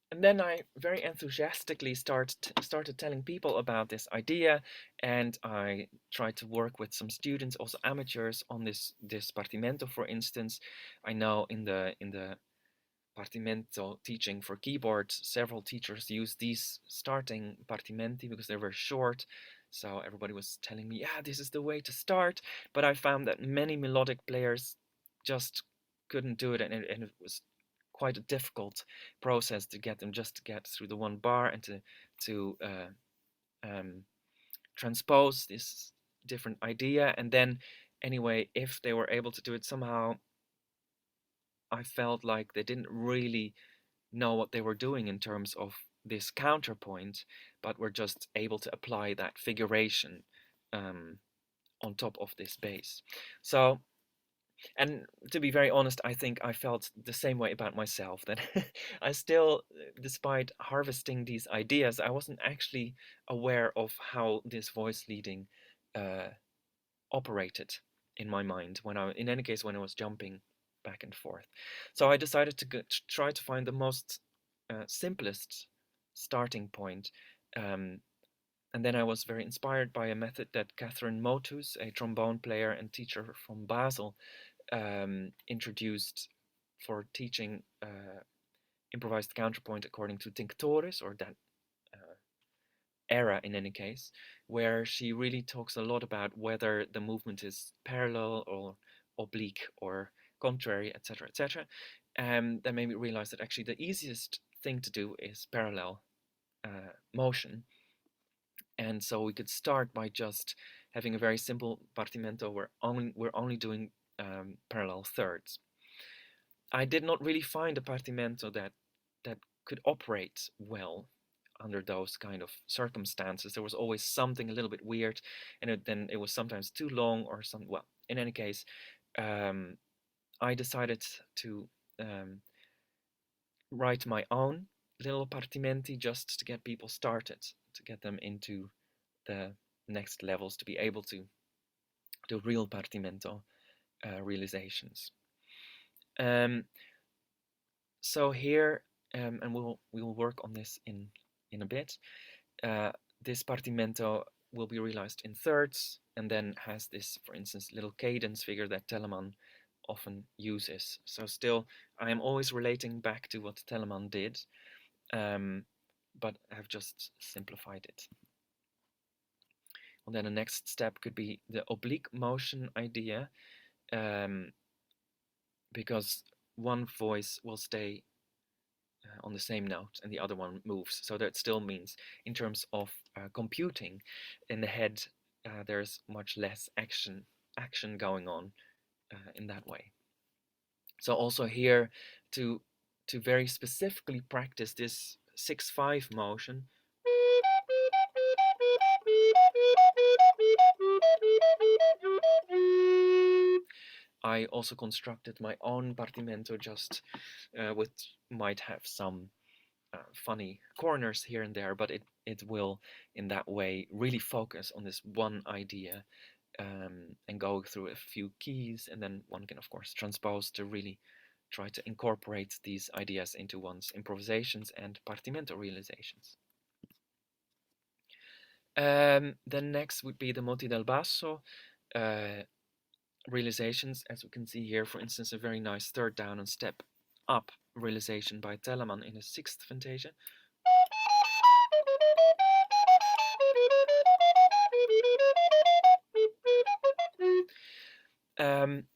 And then I very enthusiastically started telling people about this idea, and I tried to work with some students, also amateurs, on this Partimento, for instance. I know in the Partimento teaching for keyboard, several teachers use these starting Partimenti because they're very short. So everybody was telling me, yeah, this is the way to start. But I found that many melodic players just couldn't do it, and it was quite a difficult process to get them just to get through the one bar and to transpose this different idea. And then anyway, if they were able to do it somehow, I felt like they didn't really know what they were doing in terms of this counterpoint, but were just able to apply that figuration on top of this bass. So, and to be very honest, I think I felt the same way about myself, that I still, despite harvesting these ideas, I wasn't actually aware of how this voice leading operated in my mind when in any case, when I was jumping back and forth. So I decided to try to find the most simplest starting point. And then I was very inspired by a method that Catherine Motus, a trombone player and teacher from Basel, introduced for teaching improvised counterpoint according to tinctores, or that era in any case, where she really talks a lot about whether the movement is parallel or oblique or contrary, etc., etc. That made me realize that actually the easiest thing to do is parallel motion. And so we could start by just having a very simple partimento where we're only doing parallel thirds. I did not really find a partimento that could operate well under those kind of circumstances. There was always something a little bit weird, and then it was sometimes too long or some. Well, in any case, I decided to write my own little partimenti just to get people started, to get them into the next levels, to be able to do real partimento realizations. So here, and we will work on this in a bit. This partimento will be realized in thirds, and then has this, for instance, little cadence figure that Telemann often uses. So still, I am always relating back to what Telemann did, but I've just simplified it. And then the next step could be the oblique motion idea, because one voice will stay on the same note and the other one moves. So that still means, in terms of computing in the head, there's much less action going on in that way. So also here, to very specifically practice this 6/5 motion, I also constructed my own partimento, just with might have some funny corners here and there, but it will in that way really focus on this one idea, and go through a few keys, and then one can of course transpose to really try to incorporate these ideas into one's improvisations and partimento realizations. Then next would be the moti del basso realizations, as we can see here, for instance, a very nice third down and step up realization by Telemann in his sixth Fantasia.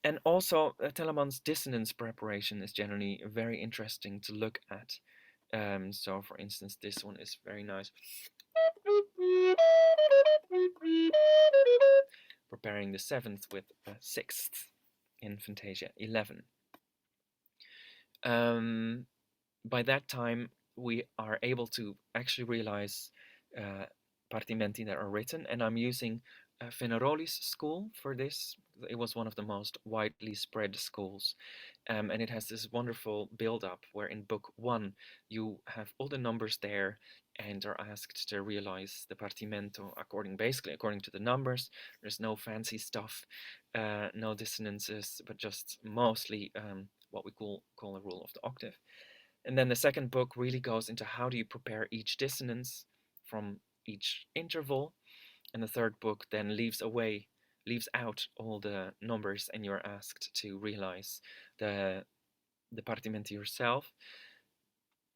And also Telemann's dissonance preparation is generally very interesting to look at. So for instance, this one is very nice. Preparing the seventh with a sixth in Fantasia 11. By that time, we are able to actually realize partimenti that are written, and I'm using Fenaroli's school for this. It was one of the most widely spread schools, and it has this wonderful build-up where in book 1 you have all the numbers there and are asked to realize the partimento basically according to the numbers. There's no fancy stuff, no dissonances, but just mostly what we call a rule of the octave. And then the second book really goes into how do you prepare each dissonance from each interval. And the third book then leaves out all the numbers, and you're asked to realize the partimento yourself,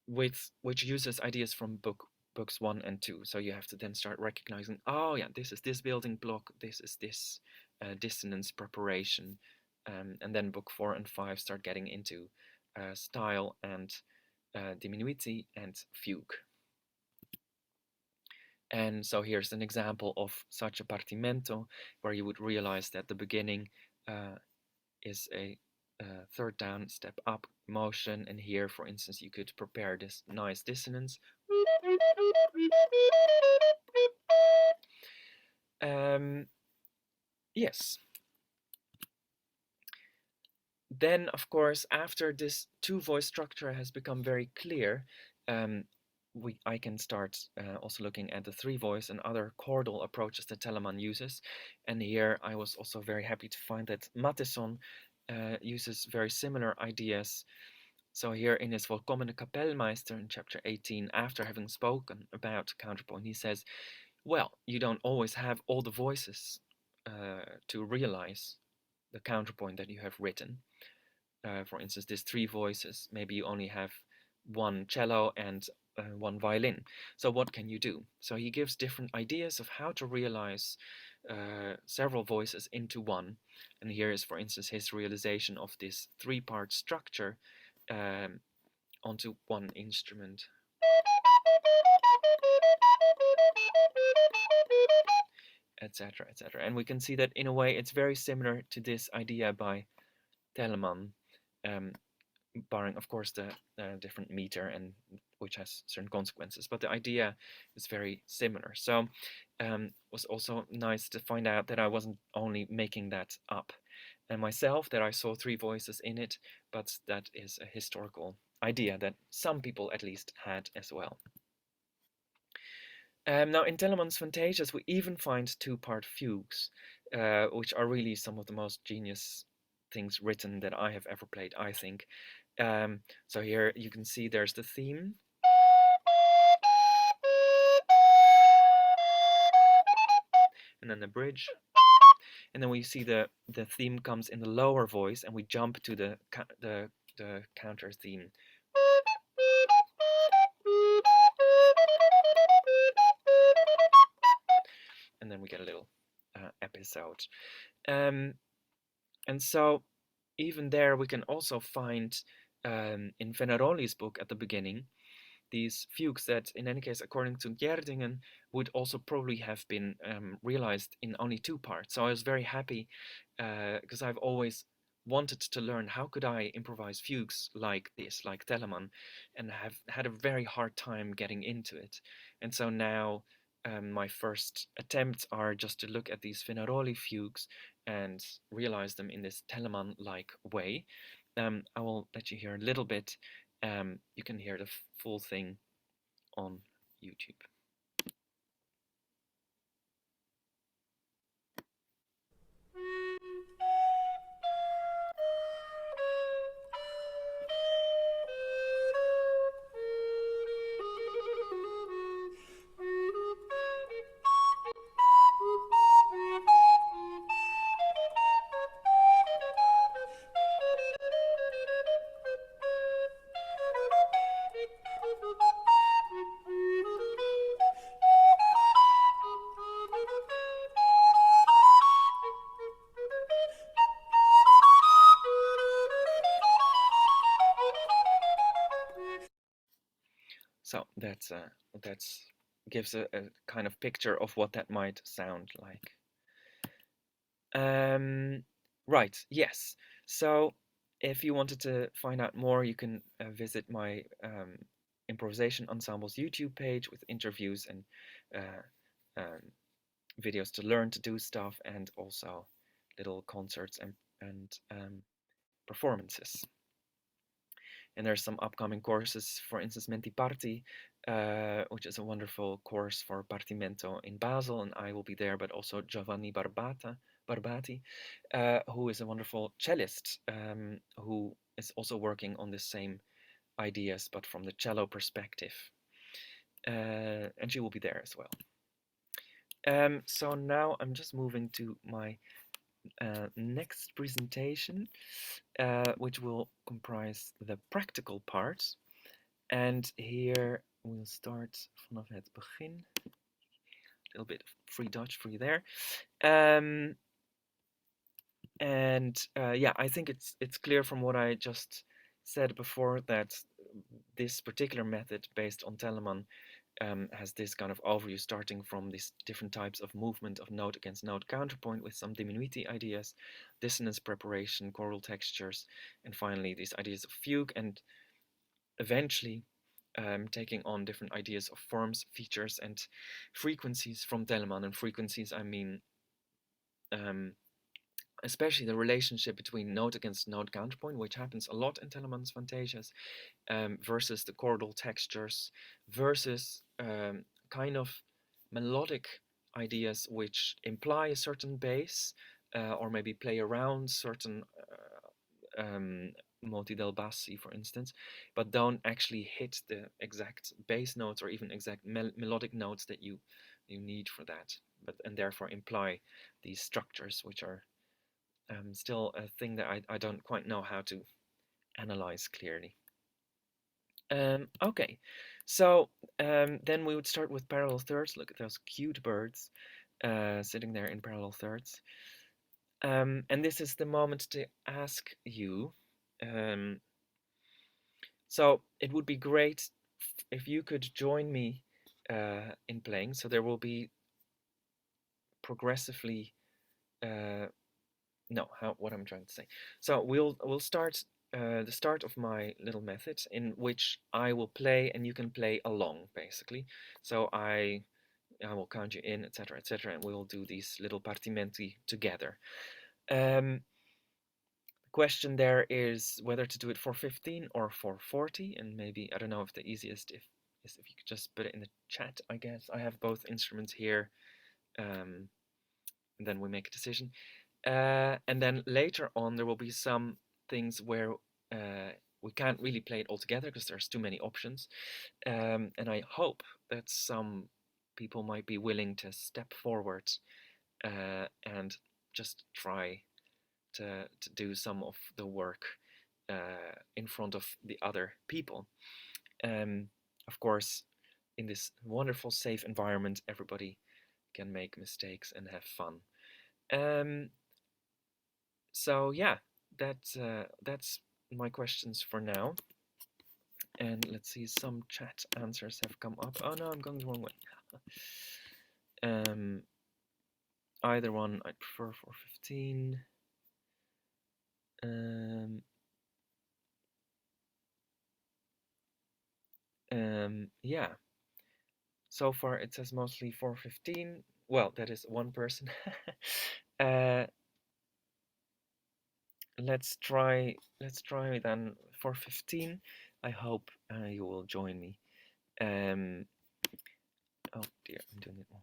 which uses ideas from books 1 and 2. So you have to then start recognizing, oh yeah, this is this building block, this is this dissonance preparation, and then book 4 and 5 start getting into style and diminuiti and fugue. And so here's an example of such a partimento where you would realize that the beginning is a third down, step up motion, and here, for instance, you could prepare this nice dissonance. Yes. Then, of course, after this two-voice structure has become very clear, I can start also looking at the three-voice and other chordal approaches that Telemann uses. And here I was also very happy to find that Mattheson uses very similar ideas. So here in his Volkommene Kapellmeister in chapter 18, after having spoken about counterpoint, he says, well, you don't always have all the voices to realize the counterpoint that you have written. For instance, there's three voices. Maybe you only have one cello and one violin. So what can you do? So he gives different ideas of how to realize several voices into one. And here is, for instance, his realization of this three-part structure onto one instrument. Etc., etc. And we can see that in a way it's very similar to this idea by Telemann, barring, of course, the different meter, and which has certain consequences. But the idea is very similar. So was also nice to find out that I wasn't only making that up and myself, that I saw three voices in it, but that is a historical idea that some people at least had as well. Now, in Telemann's Fantasias, we even find two-part fugues, which are really some of the most genius things written that I have ever played, I think. So here you can see there's the theme. And then the bridge. And then we see the theme comes in the lower voice, and we jump to the counter theme. And then we get a little episode. And so even there we can also find in Venaroli's book at the beginning these fugues that, in any case, according to Gjerdingen, would also probably have been realized in only two parts. So I was very happy because I've always wanted to learn how could I improvise fugues like this, like Telemann, and have had a very hard time getting into it. And so now my first attempts are just to look at these Fenaroli fugues and realize them in this Telemann-like way. I will let you hear a little bit. You can hear the full thing on YouTube. So that's gives a kind of picture of what that might sound like. Right, yes. So if you wanted to find out more, you can visit my Improvisation Ensemble's YouTube page with interviews and videos to learn to do stuff, and also little concerts and performances. And there's some upcoming courses, for instance, Menti Parti, which is a wonderful course for Partimento in Basel, and I will be there, but also Giovanni Barbati, who is a wonderful cellist, who is also working on the same ideas, but from the cello perspective. And she will be there as well. So now I'm just moving to my next presentation, which will comprise the practical part. And here we'll start vanaf het begin. A little bit of free Dutch for you there. Yeah, I think it's clear from what I just said before that this particular method based on Telemann has this kind of overview starting from these different types of movement of note against note counterpoint with some diminuiti ideas, dissonance preparation, choral textures, and finally these ideas of fugue, and eventually taking on different ideas of forms, features, and frequencies from Telemann. And frequencies, I mean especially the relationship between note against note counterpoint, which happens a lot in Telemann's Fantasias, versus the chordal textures, versus kind of melodic ideas which imply a certain bass, or maybe play around certain moti del bassi, for instance, but don't actually hit the exact bass notes or even exact melodic notes that you need for that, and therefore imply these structures, which are still a thing that I don't quite know how to analyze clearly. Okay, so then we would start with parallel thirds. Look at those cute birds sitting there in parallel thirds. And this is the moment to ask you, so it would be great if you could join me in playing. So there will be progressively, what I'm trying to say. So we'll start the start of my little method, in which I will play and you can play along, basically. So I will count you in, etc., etc., and we'll do these little partimenti together. The question there is whether to do it for 15 or for 40, and maybe, I don't know if the easiest is if you could just put it in the chat, I guess. I have both instruments here, and then we make a decision. And then later on, there will be some things where we can't really play it all together because there's too many options. And I hope that some people might be willing to step forward and just try to do some of the work in front of the other people. Of course, in this wonderful, safe environment, everybody can make mistakes and have fun. So yeah, that's my questions for now. And let's see, some chat answers have come up. Oh no, I'm going the wrong way. Either one, I prefer for 15. Yeah. So far it says mostly 415. Well, that is one person. Let's try then 415. I hope you will join me. Um, oh dear, I'm doing it wrong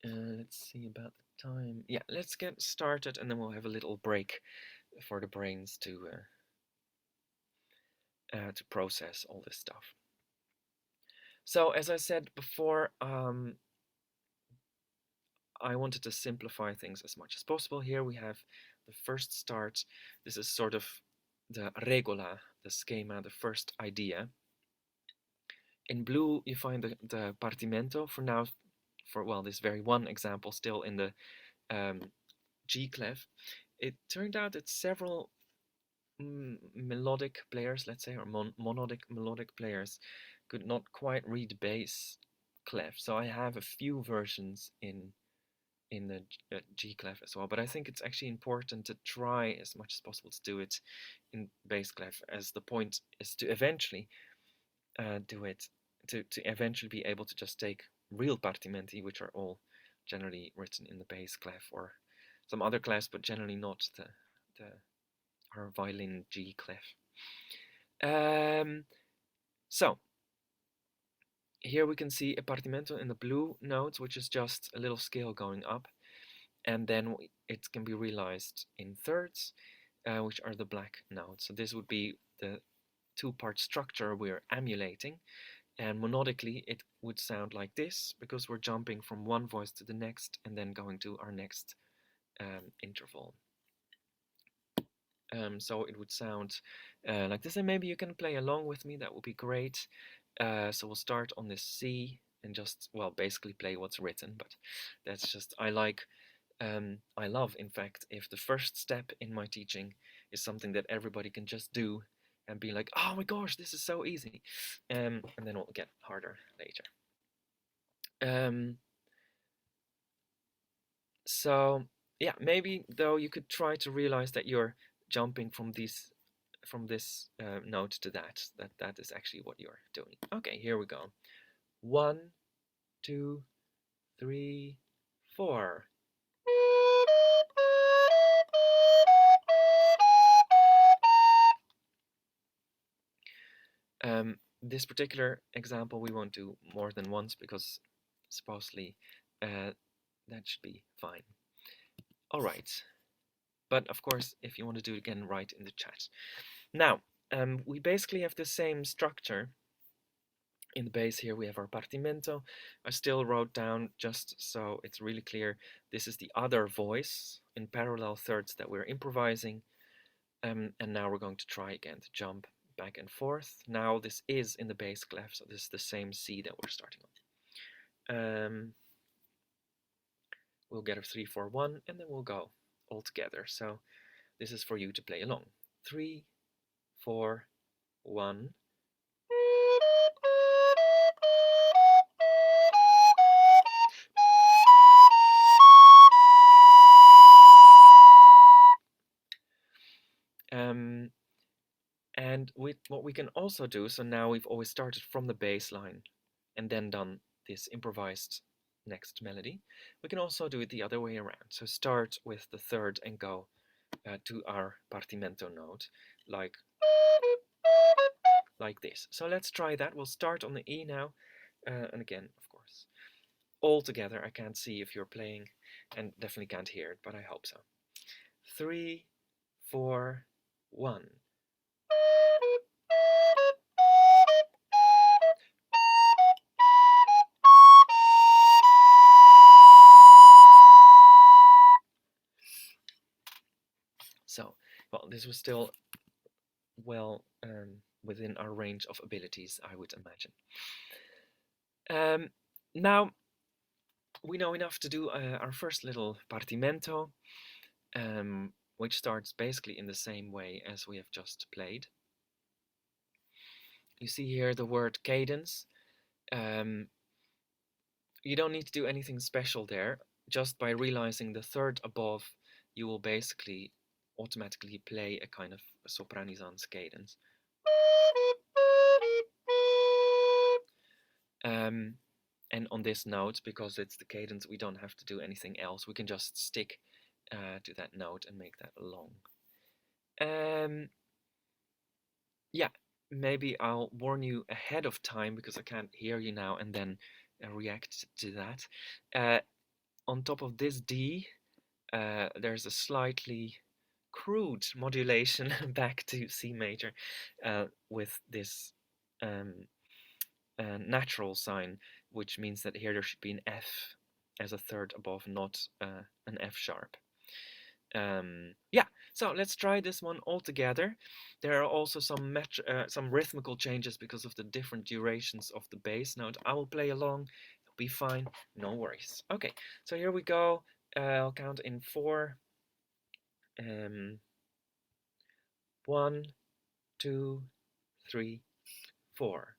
again. Let's see about the time. Yeah, let's get started, and then we'll have a little break for the brains to process all this stuff. So, as I said before, I wanted to simplify things as much as possible. Here we have the first start. This is sort of the regola, the schema, the first idea. In blue, you find the Partimento for now, well, this very one example still in the G clef. It turned out that several melodic players, let's say, or monodic melodic players could not quite read bass clef. So I have a few versions in the G clef as well, but I think it's actually important to try as much as possible to do it in bass clef, as the point is to eventually do it, to eventually be able to just take real partimenti, which are all generally written in the bass clef or some other clefs, but generally not our violin G clef. So here we can see a partimento in the blue notes, which is just a little scale going up, and then it can be realized in thirds, which are the black notes. So this would be the two-part structure we're emulating, and monodically it would sound like this, because we're jumping from one voice to the next and then going to our next interval. So it would sound like this, and maybe you can play along with me, that would be great. So we'll start on this C and just, well, basically play what's written, but that's just, I love, in fact, if the first step in my teaching is something that everybody can just do and be like, oh my gosh, this is so easy. And then it'll get harder later. So yeah, maybe though you could try to realize that you're jumping from this note to that is actually what you're doing. Okay, here we go. 1, 2, 3, 4. This particular example we won't do more than once, because supposedly that should be fine. All right, but of course, if you want to do it again, write in the chat. Now, we basically have the same structure. In the bass here we have our partimento. I still wrote down, just so it's really clear, this is the other voice in parallel thirds that we're improvising. And now we're going to try again to jump back and forth. Now this is in the bass clef, so this is the same C that we're starting on. We'll get a 3, 4, 1, and then we'll go all together. So this is for you to play along. 3, 4, 1. And with what we can also do, so now we've always started from the bass line and then done this improvised next melody. We can also do it the other way around. So start with the third and go to our partimento note, like this. So let's try that. We'll start on the E now, and again, of course, all together. I can't see if you're playing, and definitely can't hear it, but I hope so. 3, 4, 1. So, well, this was still well within our range of abilities, I would imagine. Now, we know enough to do our first little partimento, which starts basically in the same way as we have just played. You see here the word cadence. You don't need to do anything special there. Just by realizing the third above, you will basically automatically play a kind of sopranisans cadence. And on this note, because it's the cadence, we don't have to do anything else. We can just stick to that note and make that long. Yeah, maybe I'll warn you ahead of time because I can't hear you now and then react to that. On top of this D, there's a slightly crude modulation back to C major with this natural sign, which means that here there should be an F as a third above, not an F sharp. Yeah, so let's try this one all together. There are also some rhythmical changes because of the different durations of the bass note. I will play along, it'll be fine, no worries. Okay, so here we go. I'll count in 4. 1, 2, 3, 4.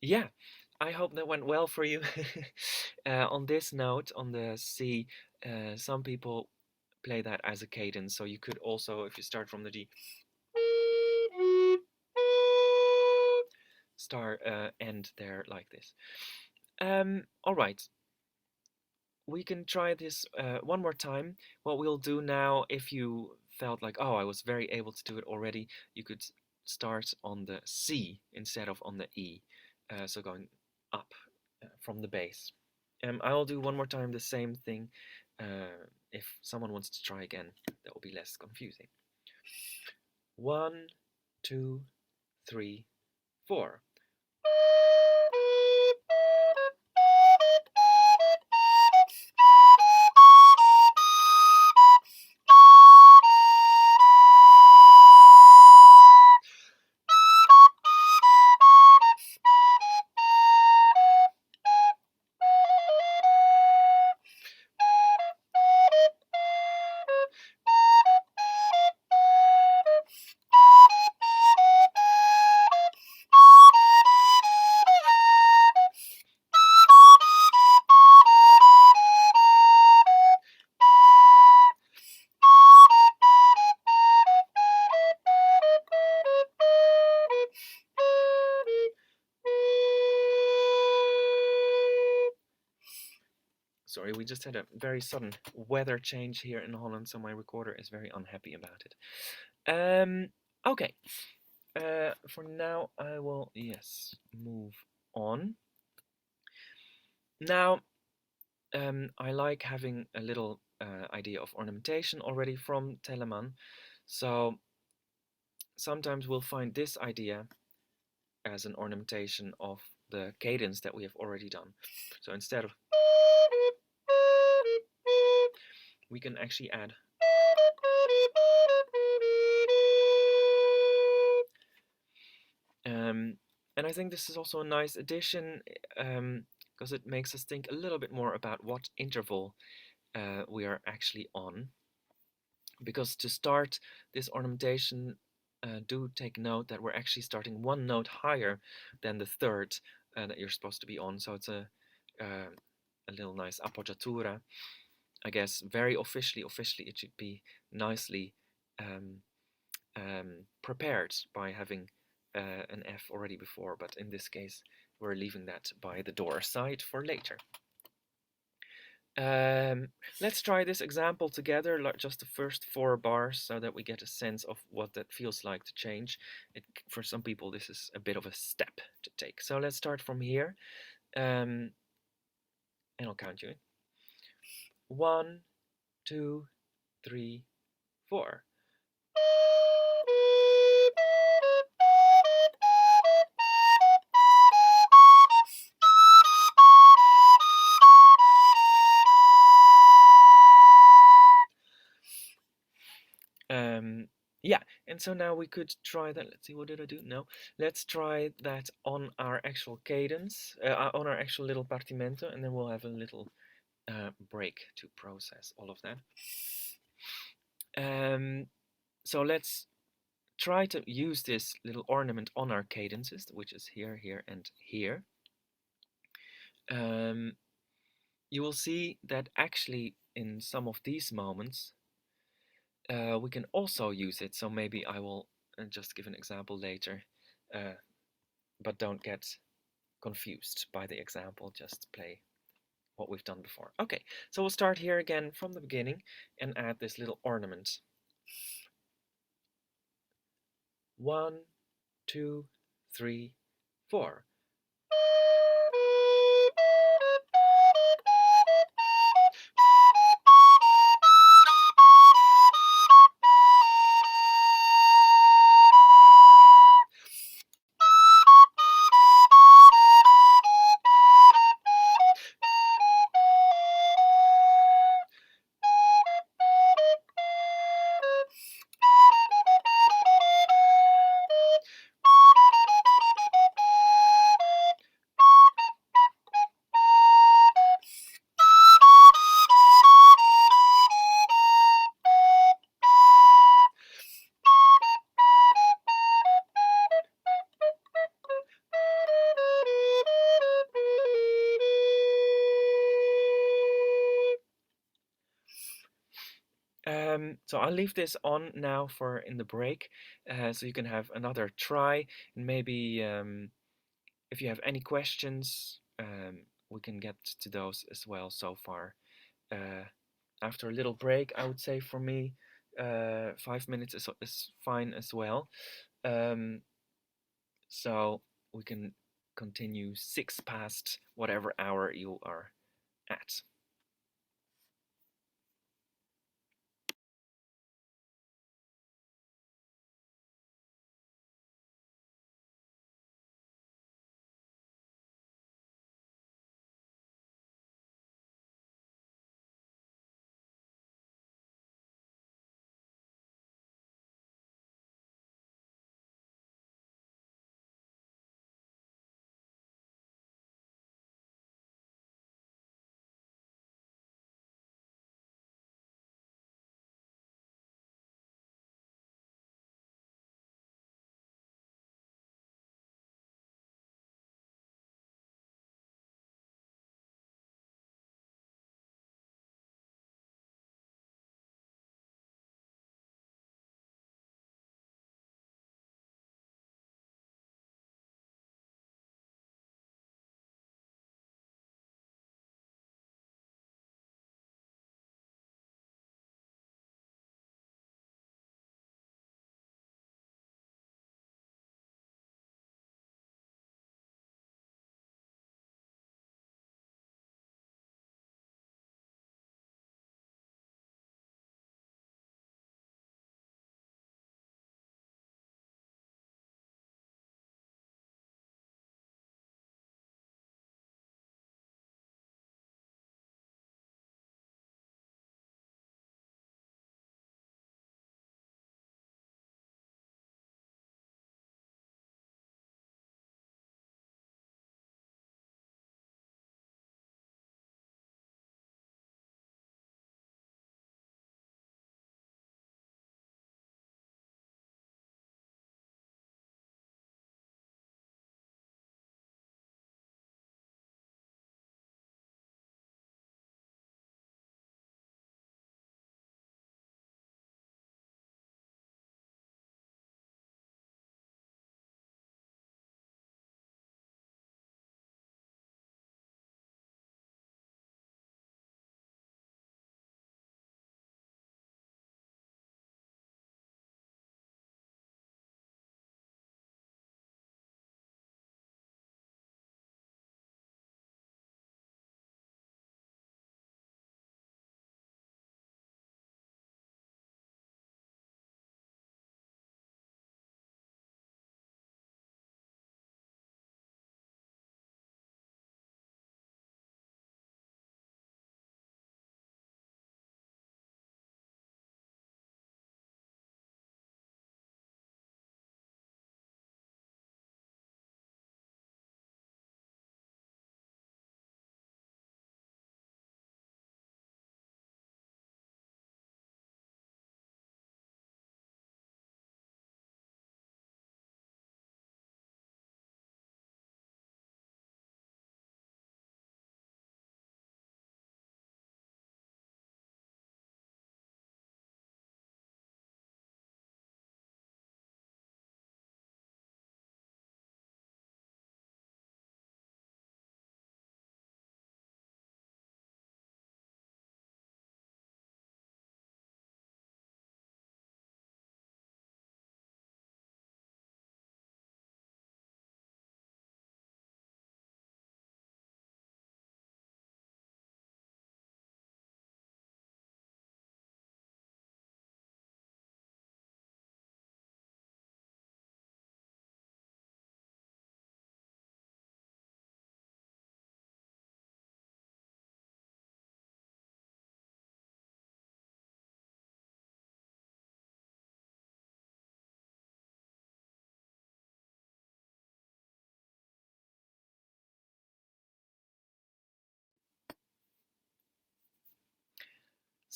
Yeah, I hope that went well for you. On this note, on the C, some people play that as a cadence, so you could also, if you start from the G, end there like this. All right, we can try this one more time. What we'll do now, if you felt like, oh, I was very able to do it already, you could start on the C instead of on the E. So going up from the bass. I'll do one more time the same thing. If someone wants to try again, that will be less confusing. 1, 2, 3, 4. Sorry, we just had a very sudden weather change here in Holland, so my recorder is very unhappy about it. Okay. For now, I will, yes, move on. Now, I like having a little idea of ornamentation already from Telemann. So sometimes we'll find this idea as an ornamentation of the cadence that we have already done. So instead of, we can actually add. And I think this is also a nice addition because it makes us think a little bit more about what interval we are actually on. Because to start this ornamentation, do take note that we're actually starting one note higher than the third that you're supposed to be on. So it's a little nice appoggiatura. I guess very officially it should be nicely prepared by having an F already before, but in this case we're leaving that by the door side for later. Let's try this example together, like just the first 4 bars, so that we get a sense of what that feels like to change. For some people this is a bit of a step to take. So let's start from here, and I'll count you in. 1, 2, 3, 4. so now we could try that. Let's see, what did I do? No, let's try that on our actual cadence, on our actual little partimento, and then we'll have a little break to process all of that. So let's try to use this little ornament on our cadences, which is here, here, and here. You will see that actually in some of these moments we can also use it. So maybe I will just give an example later, but don't get confused by the example, just play what we've done before. Okay, so we'll start here again from the beginning and add this little ornament. 1, 2, 3, 4. So I'll leave this on now for in the break, so you can have another try, and maybe if you have any questions, we can get to those as well so far. After a little break, I would say for me, 5 minutes is fine as well. So we can continue 6 past whatever hour you are at.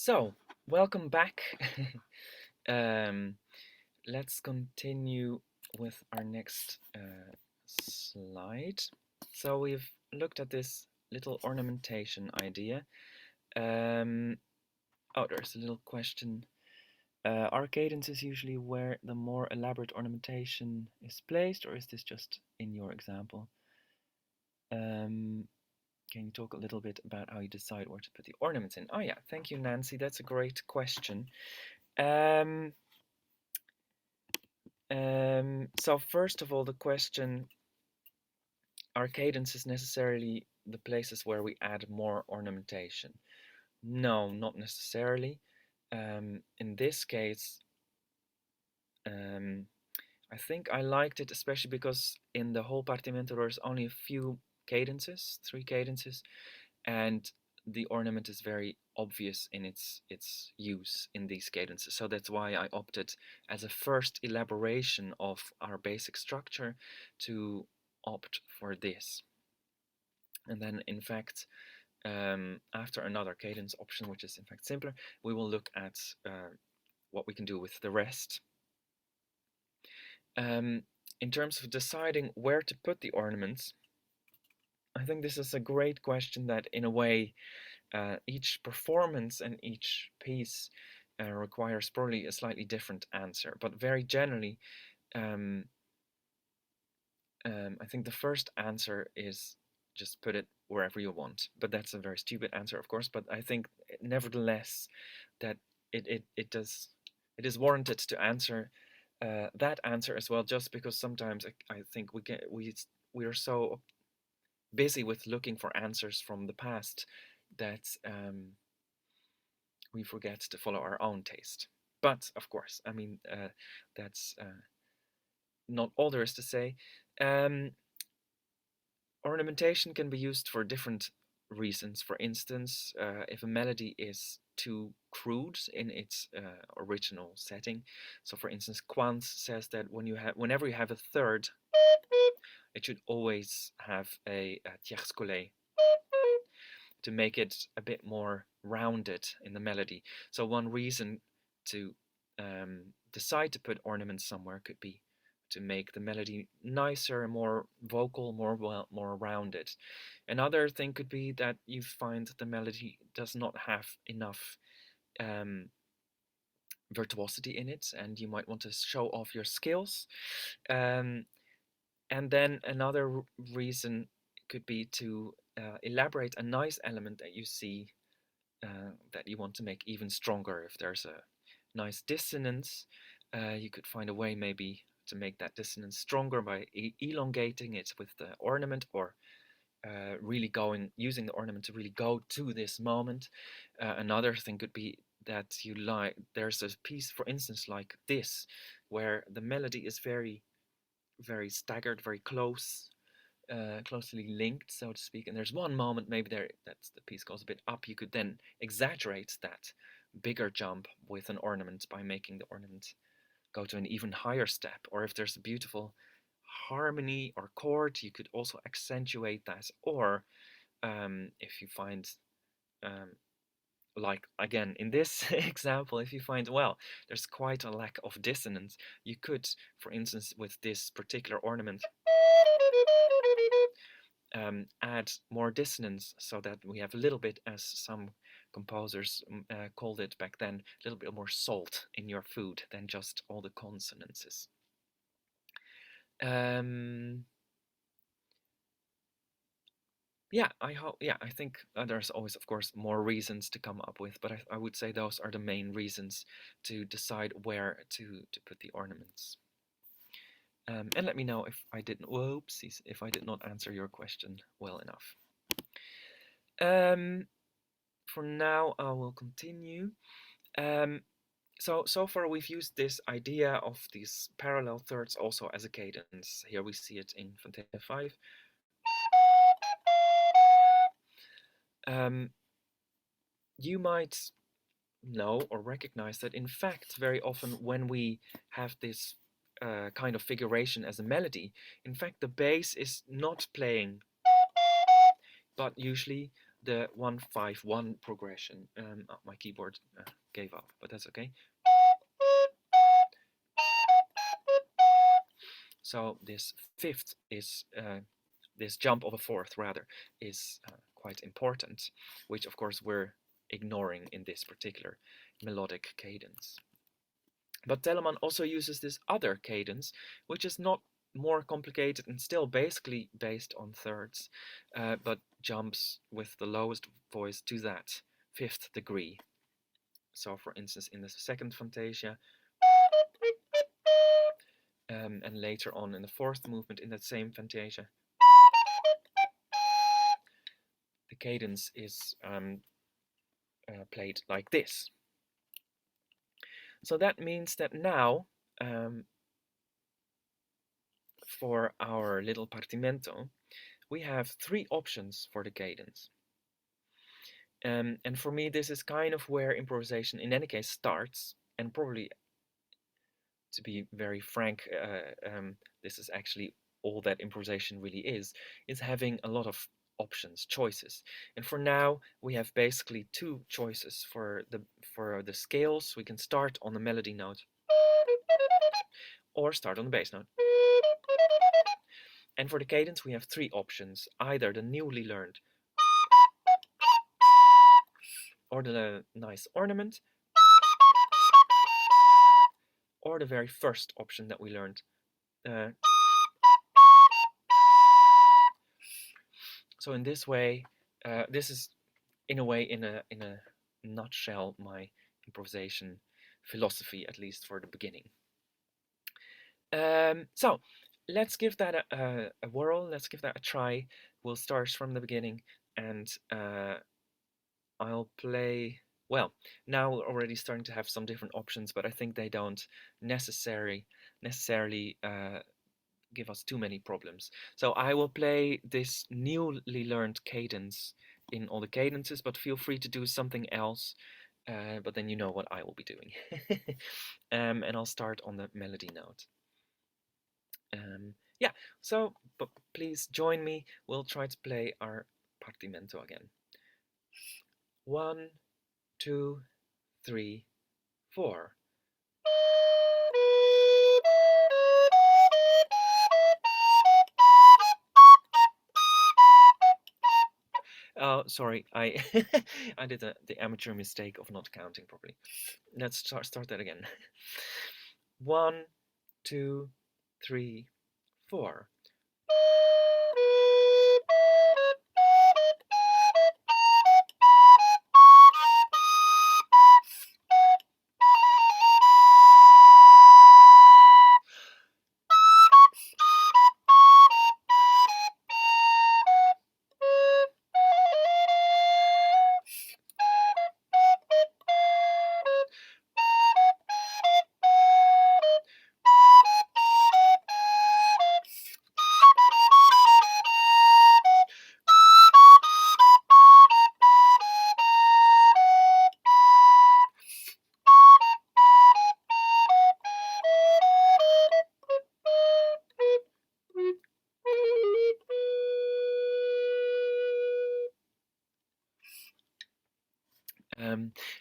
So, welcome back. um, let's continue with our next slide. So we've looked at this little ornamentation idea. Oh, there's a little question. Are cadences usually where the more elaborate ornamentation is placed, or is this just in your example? Can you talk a little bit about how you decide where to put the ornaments in? Oh yeah, thank you, Nancy. That's a great question. So first of all, the question, are cadences necessarily the places where we add more ornamentation? No, not necessarily. In this case, I think I liked it especially because in the whole Partimento there's only a few cadences, 3 cadences, and the ornament is very obvious in its use in these cadences. So that's why I opted as a first elaboration of our basic structure to opt for this. And then in fact, after another cadence option, which is in fact simpler, we will look at what we can do with the rest. In terms of deciding where to put the ornaments, I think this is a great question that in a way each performance and each piece requires probably a slightly different answer, but very generally I think the first answer is just put it wherever you want, but that's a very stupid answer, of course. But I think nevertheless that it is warranted to answer that answer as well, just because sometimes I think we are so busy with looking for answers from the past that we forget to follow our own taste. But of course, I mean that's not all there is to say. Ornamentation can be used for different reasons. For instance, if a melody is too crude in its original setting. So, for instance, Quantz says that whenever you have a third, it should always have a tierce collé to make it a bit more rounded in the melody. So, one reason to decide to put ornaments somewhere could be to make the melody nicer, more vocal, more rounded. Another thing could be that you find the melody does not have enough virtuosity in it, and you might want to show off your skills. And then another reason could be to elaborate a nice element that you see that you want to make even stronger. If there's a nice dissonance, you could find a way maybe to make that dissonance stronger by elongating it with the ornament, or really using the ornament to really go to this moment. Another thing could be that there's a piece, for instance, like this, where the melody is very, very staggered, very closely linked, so to speak. And there's one moment maybe there that the piece goes a bit up. You could then exaggerate that bigger jump with an ornament by making the ornament go to an even higher step. Or if there's a beautiful harmony or chord, you could also accentuate that. Or if you find like again in this example, if you find, well, there's quite a lack of dissonance, you could, for instance, with this particular ornament, add more dissonance, so that we have a little bit, as some composers called it back then, a little bit more salt in your food than just all the consonances. Yeah, I think there's always, of course, more reasons to come up with, but I would say those are the main reasons to decide where to put the ornaments. And let me know if I didn't, whoopsies, if I did not answer your question well enough. For now, I will continue. So far we've used this idea of these parallel thirds also as a cadence. Here we see it in Fantasia 5. You might know or recognize that in fact very often when we have this kind of figuration as a melody, in fact the bass is not playing, but usually the 1-5-1 progression. My keyboard gave up, but that's okay. So this fifth is this jump of a fourth rather is quite important, which of course we're ignoring in this particular melodic cadence. But Telemann also uses this other cadence, which is not more complicated and still basically based on thirds, but jumps with the lowest voice to that fifth degree. So for instance, in the second Fantasia, and later on in the fourth movement in that same Fantasia, the cadence is played like this. So that means that now, for our little Partimento, we have three options for the cadence. And for me, this is kind of where improvisation in any case starts, and probably, to be very frank, this is actually all that improvisation really is having a lot of options, choices. And for now, we have basically two choices for the scales. We can start on the melody note or start on the bass note. And for the cadence, we have three options: either the newly learned, or the nice ornament, or the very first option that we learned. So in this way, this is in a way, in a nutshell, my improvisation philosophy, at least for the beginning. So let's give that a whirl. Let's give that a try. We'll start from the beginning, and I'll play. Well, now we're already starting to have some different options, but I think they don't necessarily give us too many problems. So I will play this newly learned cadence in all the cadences, but feel free to do something else. But then you know what I will be doing. And I'll start on the melody note. Yeah, so but please join me. We'll try to play our Partimento again. 1, 2, 3, 4. Oh, sorry, I I did the amateur mistake of not counting properly. Let's start that again. 1, 2, 3, 4.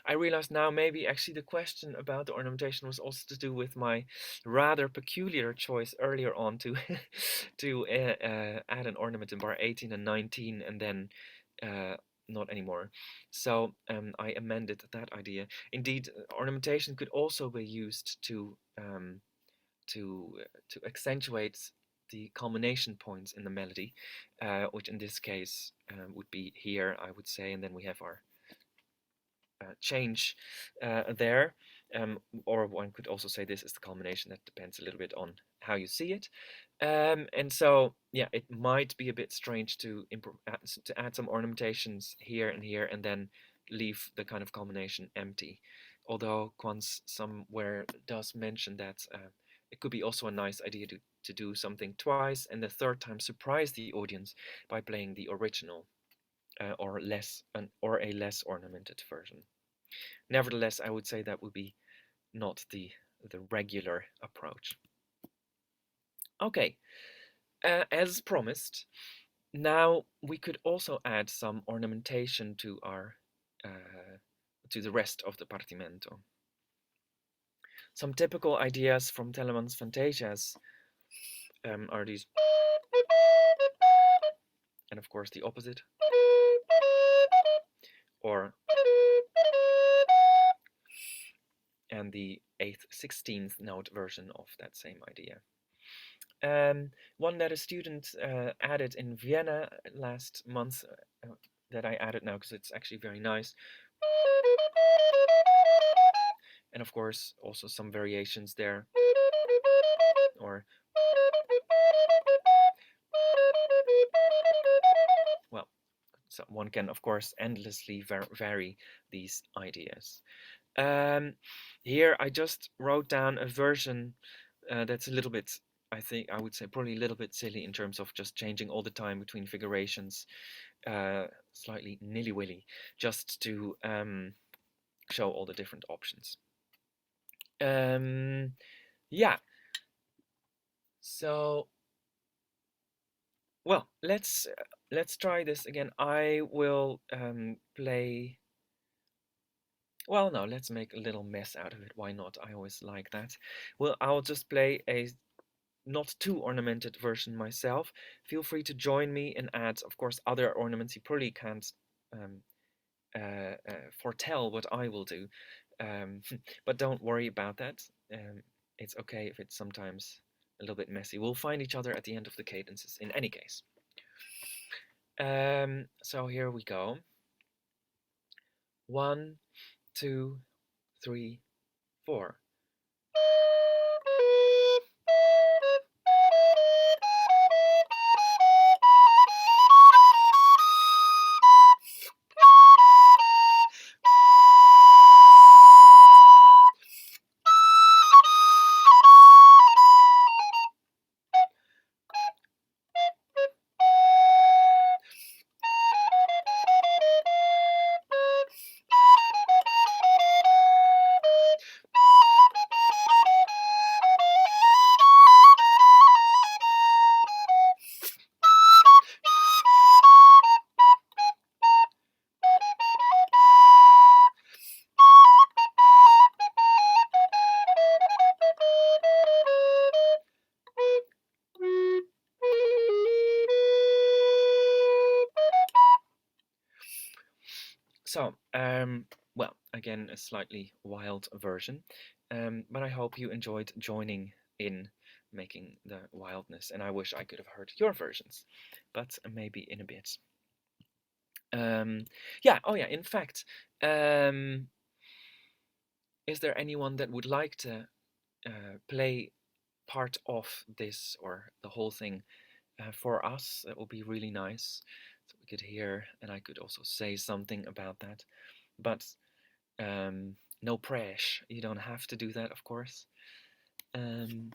I realize now maybe actually the question about the ornamentation was also to do with my rather peculiar choice earlier on to to add an ornament in bar 18 and 19 and then not anymore. So I amended that idea. Indeed, ornamentation could also be used to accentuate the culmination points in the melody, which in this case would be here, I would say, and then we have our change there, or one could also say this is the culmination. That depends a little bit on how you see it, and so yeah, it might be a bit strange to add some ornamentations here and here and then leave the kind of culmination empty, although Quans somewhere does mention that it could be also a nice idea to do something twice and the third time surprise the audience by playing the original or a less ornamented version. Nevertheless, I would say that would be not the regular approach. Okay, as promised, Now we could also add some ornamentation to our to the rest of the Partimento. Some typical ideas from Telemann's Fantasias are these, and of course the opposite, or and the 8th, 16th note version of that same idea. One that a student added in Vienna last month, that I added now because it's actually very nice. And of course, also some variations there. Or, well, so one can, of course, endlessly vary these ideas. Here I just wrote down a version that's a little bit, I think I would say probably a little bit silly in terms of just changing all the time between figurations, slightly nilly-willy, just to show all the different options. Yeah, so well, let's try this again. I will play. Well, no, let's make a little mess out of it. Why not? I always like that. Well, I'll just play a not too ornamented version myself. Feel free to join me and add, of course, other ornaments. You probably can't foretell what I will do, but don't worry about that. It's okay if it's sometimes a little bit messy. We'll find each other at the end of the cadences in any case. So here we go. 1, 2, 3, 4. So, well, again, a slightly wild version, but I hope you enjoyed joining in making the wildness, and I wish I could have heard your versions, but maybe in a bit. Yeah, oh yeah, in fact, is there anyone that would like to play part of this or the whole thing for us? That would be really nice. So we could hear, and I could also say something about that. But no pressure. You don't have to do that, of course. Let's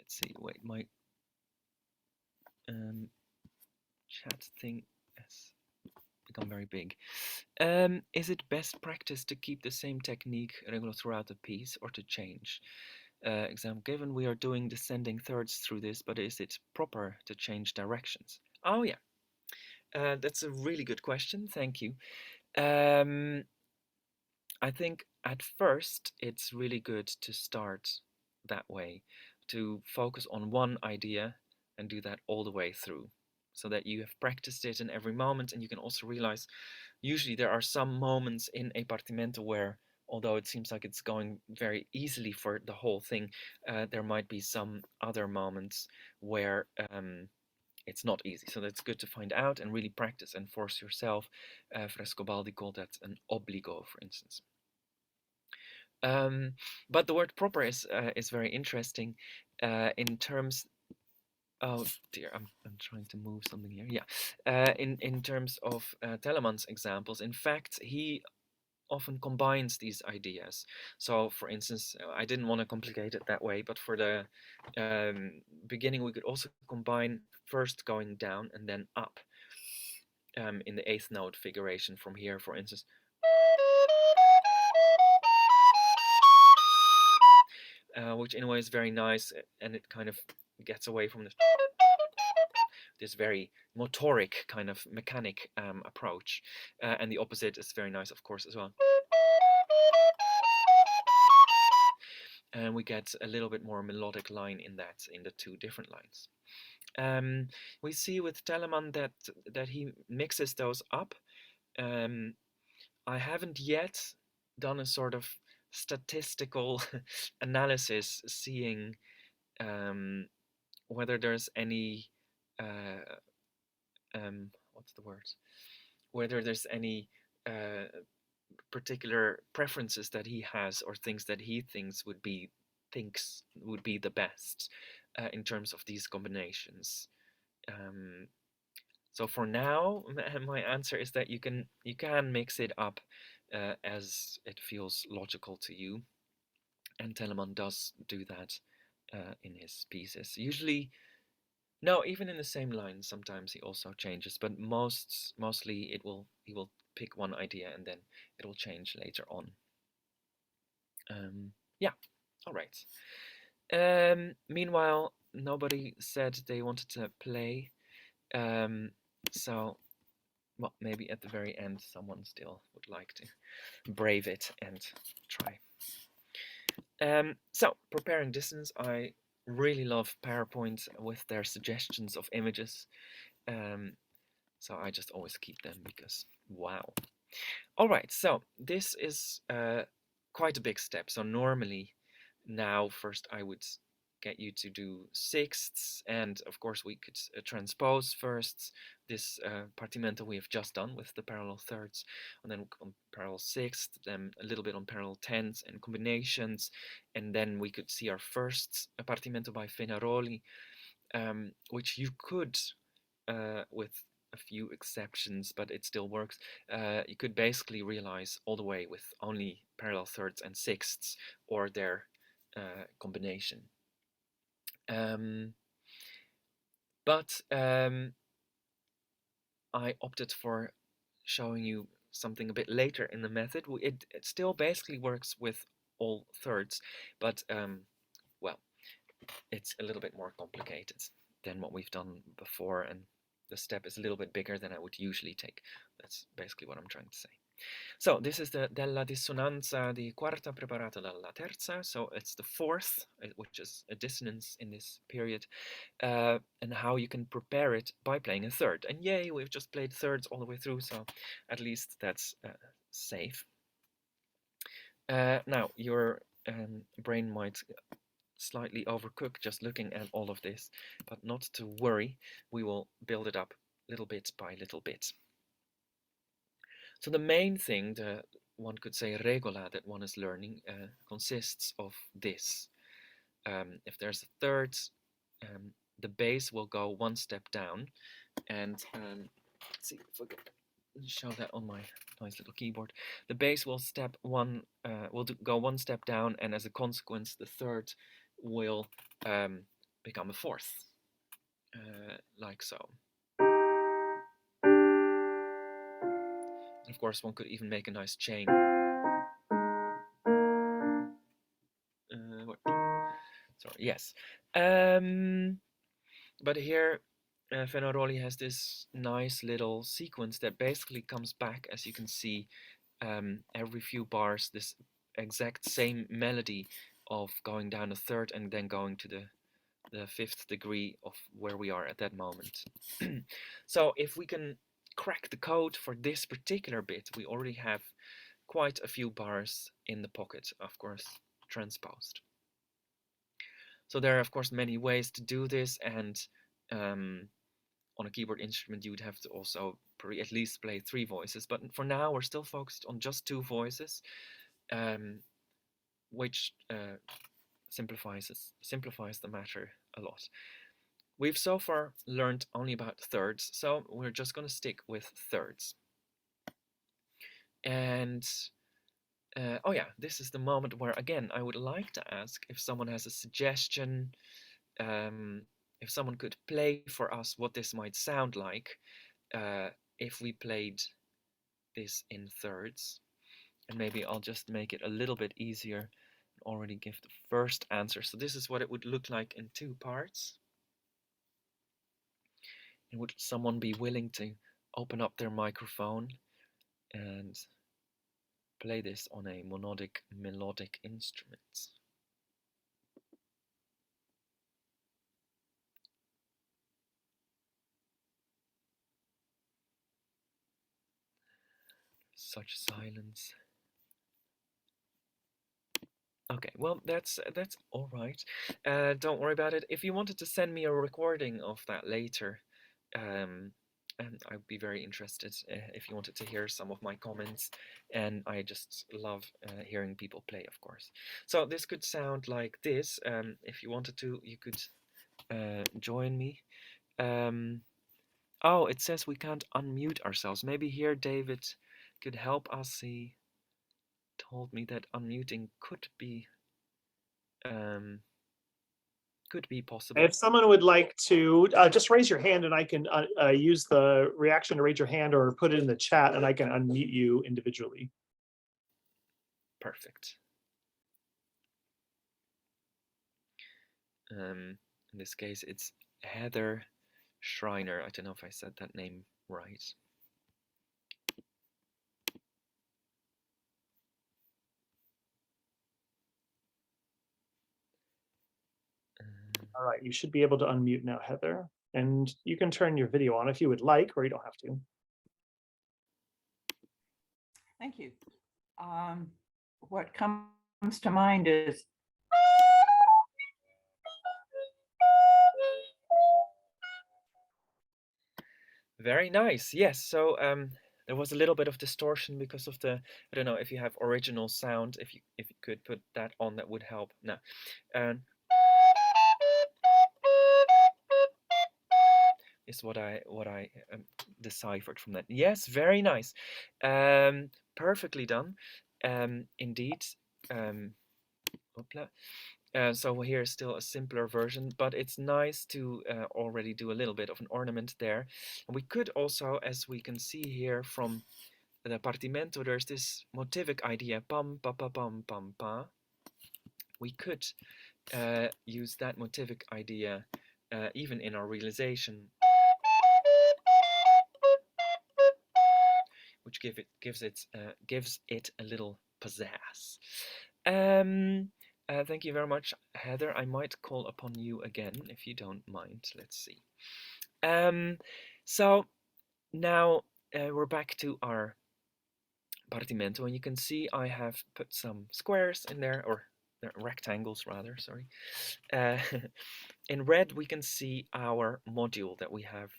see. Wait, my chat thing has become very big. Is it best practice to keep the same technique regular throughout the piece or to change? Example given, we are doing descending thirds through this, but is it proper to change directions? Oh yeah, that's a really good question. Thank you. I think at first it's really good to start that way, to focus on one idea and do that all the way through, so that you have practiced it in every moment, and you can also realize usually there are some moments in a partimento where, although it seems like it's going very easily for the whole thing, there might be some other moments where it's not easy. So that's good to find out and really practice and force yourself. Frescobaldi called that an obligo, for instance. But the word proper is very interesting in terms. Oh dear, I'm trying to move something here. Yeah, in terms of Telemann's examples, in fact, he often combines these ideas. So, for instance, I didn't want to complicate it that way, but for the beginning, we could also combine first going down and then up in the eighth note figuration from here, for instance. Which in a way is very nice, and it kind of gets away from this. this very motoric kind of mechanic approach, and the opposite is very nice, of course, as well. And we get a little bit more melodic line in the two different lines. We see with Telemann that he mixes those up. I haven't yet done a sort of statistical analysis, seeing whether there's any what's the word? Whether there's any particular preferences that he has, or things that he thinks would be the best in terms of these combinations. So for now, my answer is that you can mix it up as it feels logical to you, and Telemann does do that in his pieces. Usually, no, even in the same line, sometimes he also changes, but mostly he will pick one idea and then it will change later on. Yeah, all right. Meanwhile, nobody said they wanted to play. So, well, maybe at the very end, someone still would like to brave it and try. So, preparing distance, I really love PowerPoint with their suggestions of images. So I just always keep them because, wow. All right, so this is quite a big step. So normally, now first I would get you to do sixths, and of course we could transpose first this Partimento we have just done with the parallel thirds, and then on parallel sixths, then a little bit on parallel tenths and combinations, and then we could see our first Partimento by Fenaroli, which you could, with a few exceptions, but it still works, you could basically realize all the way with only parallel thirds and sixths or their combination. But I opted for showing you something a bit later in the method. It still basically works with all thirds, but well, it's a little bit more complicated than what we've done before, and the step is a little bit bigger than I would usually take. That's basically what I'm trying to say. So this is the della dissonanza di quarta preparata dalla terza. So it's the fourth, which is a dissonance in this period, and how you can prepare it by playing a third. And yay, we've just played thirds all the way through, so at least that's safe. Now your brain might slightly overcook just looking at all of this, but not to worry, we will build it up little bit by little bit. So the main thing, one could say regola, that one is learning consists of this. If there's a third, the bass will go one step down, and let's see if I can show that on my nice little keyboard. The bass will go one step down, and as a consequence, the third will become a fourth, like so. And of course, one could even make a nice chain. Sorry, yes. But here, Fenaroli has this nice little sequence that basically comes back, as you can see, every few bars, this exact same melody of going down a third and then going to the fifth degree of where we are at that moment. So if we can crack the code for this particular bit, we already have quite a few bars in the pocket, of course, transposed. So there are, of course, many ways to do this, and on a keyboard instrument you would have to also at least play 3 voices, but for now we're still focused on just 2 voices, which simplifies the matter a lot. We've so far learned only about thirds, so we're just going to stick with thirds. And oh yeah, this is the moment where, again, I would like to ask if someone has a suggestion, if someone could play for us what this might sound like if we played this in thirds. And maybe I'll just make it a little bit easier and already give the first answer. So this is what it would look like in 2 parts. Would someone be willing to open up their microphone and play this on a monodic melodic instrument? Such silence. Okay, well, that's all right. Don't worry about it. If you wanted to send me a recording of that later, and I'd be very interested if you wanted to hear some of my comments. And I just love hearing people play, of course. So this could sound like this. If you wanted to, you could join me. Oh, it says we can't unmute ourselves. Maybe here David could help us. He told me that unmuting could be possible. If someone would like to just raise your hand, and I can use the reaction to raise your hand or put it in the chat, and I can unmute you individually. Perfect. In this case, it's Heather Schreiner. I don't know if I said that name right. All right, you should be able to unmute now, Heather. And you can turn your video on if you would like, or you don't have to. Thank you. What comes to mind is very nice. Yes. So there was a little bit of distortion because of the, I don't know if you have original sound. If you could put that on, that would help. No. Is what I deciphered from that. Yes, very nice. Perfectly done. Indeed. So here's still a simpler version, but it's nice to already do a little bit of an ornament there. And we could also, as we can see here from the Partimento, there's this motivic idea, pam, pa, pa, pam, pam, pa. We could use that motivic idea even in our realization, which gives it a little pizzazz. Thank you very much, Heather. I might call upon you again if you don't mind. Let's see. So now we're back to our Partimento, and you can see I have put some squares in there, or rectangles rather, sorry. In red we can see our module that we have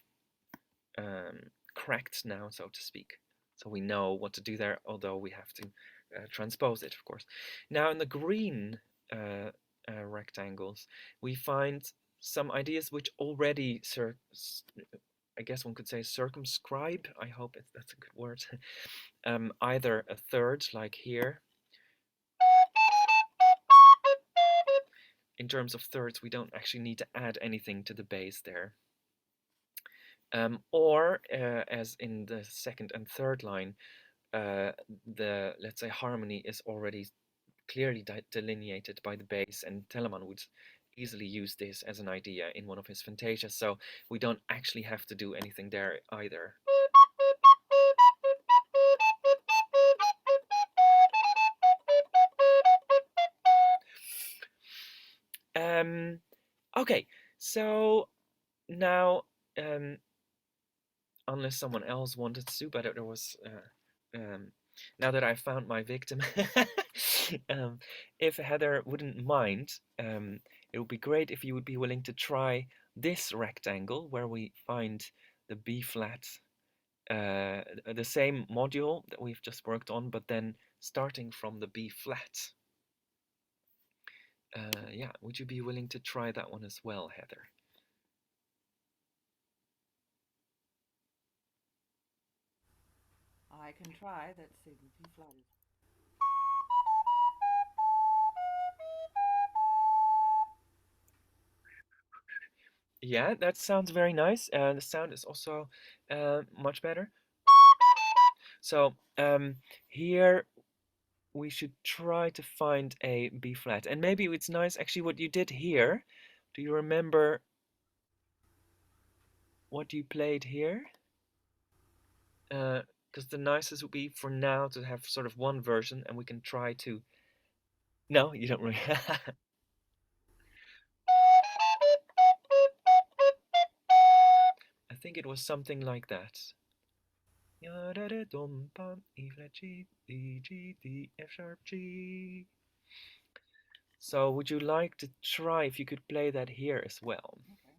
cracked now, so to speak. So we know what to do there, although we have to transpose it, of course. Now in the green rectangles, we find some ideas which already, I guess one could say, circumscribe. I hope that's a good word. Either a third, like here. In terms of thirds, we don't actually need to add anything to the bass there. Or as in the second and third line, the, let's say, harmony is already clearly delineated by the bass, and Telemann would easily use this as an idea in one of his fantasias, so we don't actually have to do anything there either. Okay, so now unless someone else wanted to, but there was now that I found my victim, if Heather wouldn't mind, it would be great if you would be willing to try this rectangle where we find the B flat, the same module that we've just worked on, but then starting from the B flat. Yeah, would you be willing to try that one as well, Heather? I can try. Let's see. The B flat is. Yeah, that sounds very nice. The sound is also much better. So here we should try to find a B flat, and maybe it's nice actually what you did here. Do you remember what you played here. Because the nicest would be for now to have sort of one version, and we can try to. No, you don't really. I think it was something like that. E flat G, D G, D F sharp G. So would you like to try if you could play that here as well? Okay.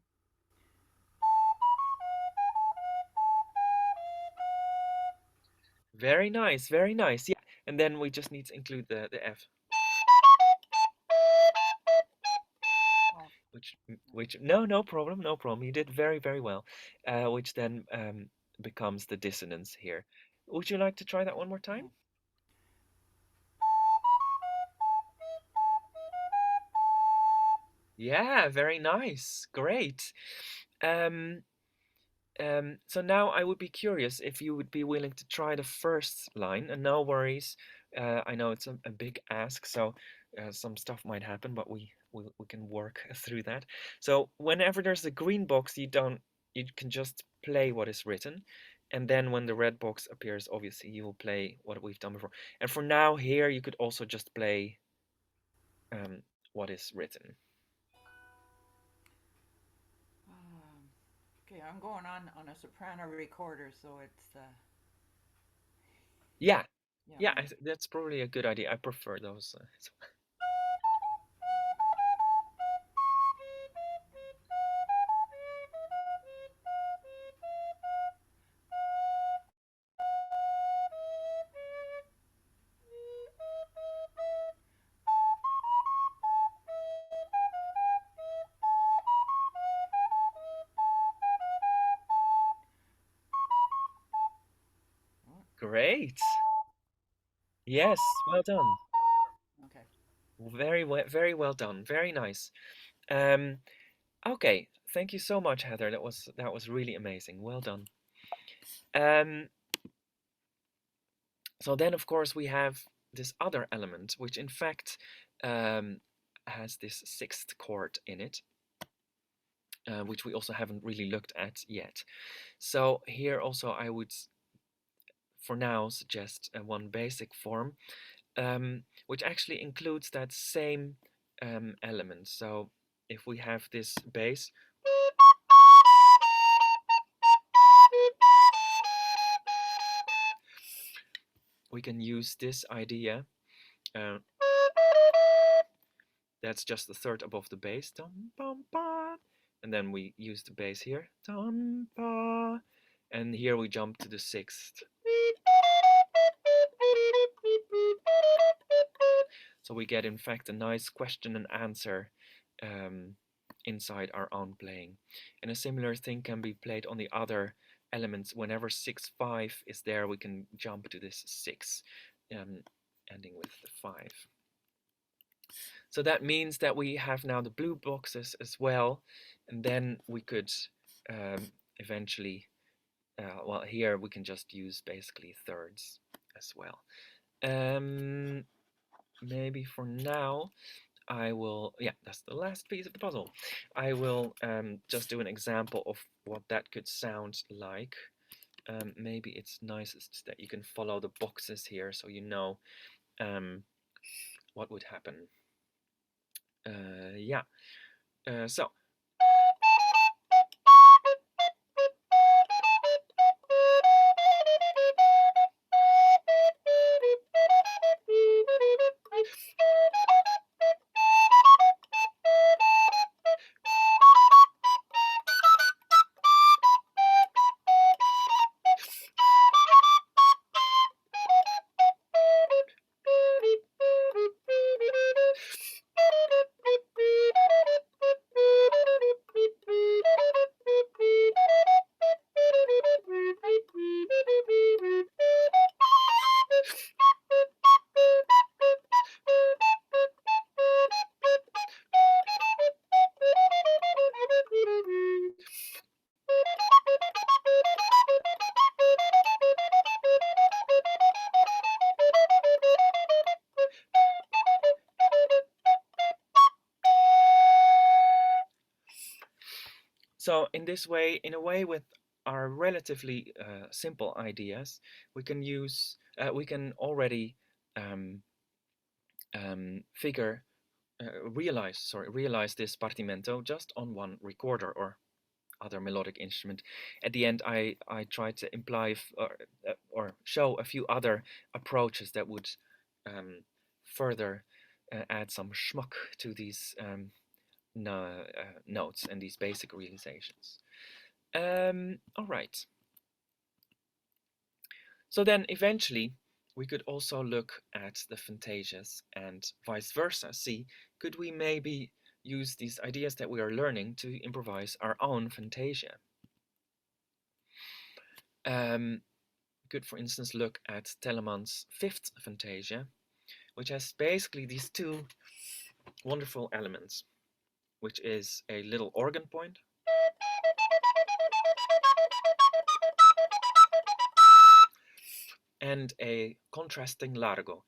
Very nice, very nice. Yeah, and then we just need to include the F. Oh, Which no problem, no problem. You did very, very well. Which then becomes the dissonance here. Would you like to try that one more time? Yeah, very nice. Great. Um, so now I would be curious if you would be willing to try the first line, and no worries. I know it's a big ask, so some stuff might happen, but we can work through that. So whenever there's a green box, you can just play what is written, and then when the red box appears, obviously you will play what we've done before. And for now here, you could also just play what is written. okay, I'm going on a soprano recorder, so it's Yeah, yeah. that's probably a good idea. I prefer those. Great. Yes, well done. Okay. Very well done. Very nice. Um, okay, thank you so much, Heather. That was really amazing. Well done. Um, so then, of course, we have this other element, which in fact has this sixth chord in it, which we also haven't really looked at yet. So here also I would, for now, suggest one basic form, which actually includes that same element. So if we have this bass, we can use this idea. Uh, that's just the third above the bass. And then we use the bass here. And here we jump to the sixth. So we get, in fact, a nice question and answer inside our own playing. And a similar thing can be played on the other elements. Whenever 6/5 is there, we can jump to this 6, ending with the 5. So that means that we have now the blue boxes as well, and then we could eventually, well, here we can just use basically thirds as well. Maybe for now, I will, yeah, that's the last piece of the puzzle. I will just do an example of what that could sound like. Maybe it's nicest that you can follow the boxes here so you know what would happen. Yeah, so. So in this way, in a way, with our relatively simple ideas, we can use, we can already um, realize this Partimento just on one recorder or other melodic instrument. At the end, I tried to imply or show a few other approaches that would further add some schmuck to these notes and these basic realizations. All right. So then eventually we could also look at the fantasias and vice versa. See, could we maybe use these ideas that we are learning to improvise our own fantasia? We could, for instance, look at Telemann's fifth fantasia, which has basically these two wonderful elements, which is a little organ point and a contrasting largo.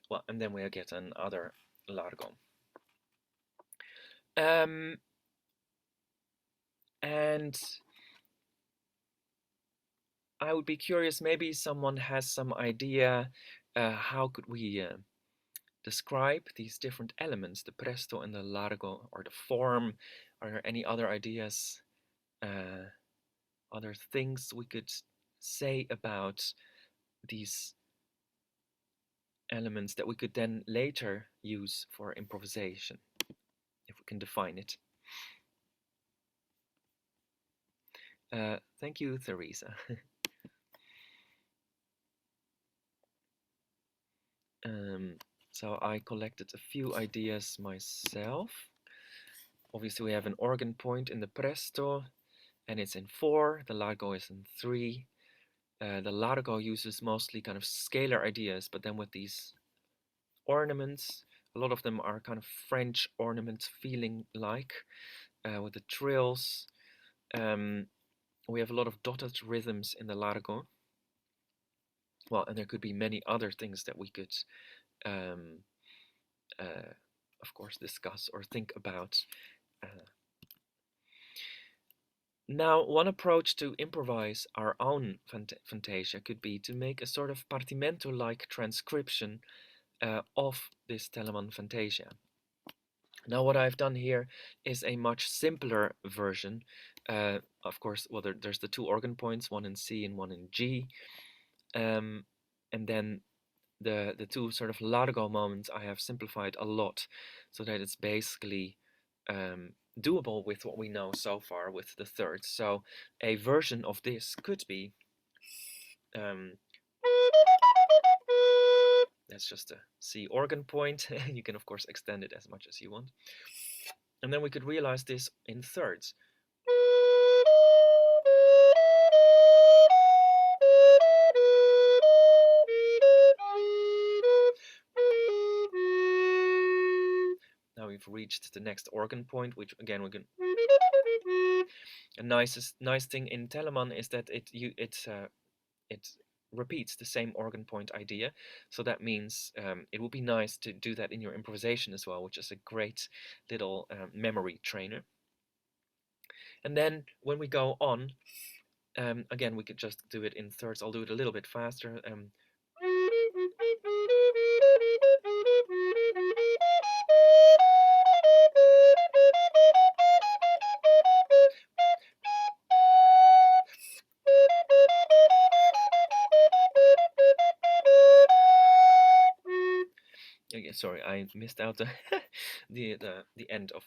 Well, and then we get another largo. And I would be curious, maybe someone has some idea how could we describe these different elements, the presto and the largo, or the form? Are there any other ideas, other things we could say about these elements that we could then later use for improvisation, if we can define it? Thank you, Theresa. So I collected a few ideas myself. Obviously, we have an organ point in the presto, and it's in 4. The largo is in 3. The largo uses mostly kind of scalar ideas, but then with these ornaments, a lot of them are kind of French ornament feeling like, with the trills. We have a lot of dotted rhythms in the largo. Well, and there could be many other things that we could, of course, discuss or think about. Now, one approach to improvise our own fantasia could be to make a sort of Partimento-like transcription of this Telemann fantasia. Now, what I've done here is a much simpler version. Of course, well, there's the 2 organ points, one in C and one in G. And then the 2 sort of largo moments I have simplified a lot, so that it's basically doable with what we know so far with the thirds. So a version of this could be, that's just a C organ point. You can of course extend it as much as you want. And then we could realize this in thirds. Now we've reached the next organ point, which again we can. A nice thing in Telemann is that it repeats the same organ point idea, so that means it would be nice to do that in your improvisation as well, which is a great little memory trainer. And then when we go on, again we could just do it in thirds. I'll do it a little bit faster. Okay, sorry, I missed out the the end of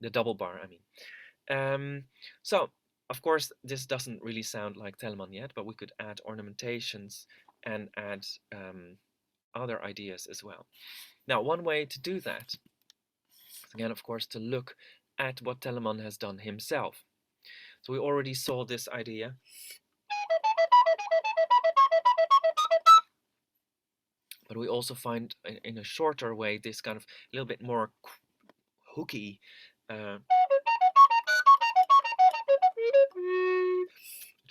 the double bar. I mean, so of course this doesn't really sound like Telemann yet, but we could add ornamentations and add other ideas as well. Now, one way to do that is again, of course, to look at what Telemann has done himself. So we already saw this idea. But we also find in a shorter way this kind of a little bit more hooky it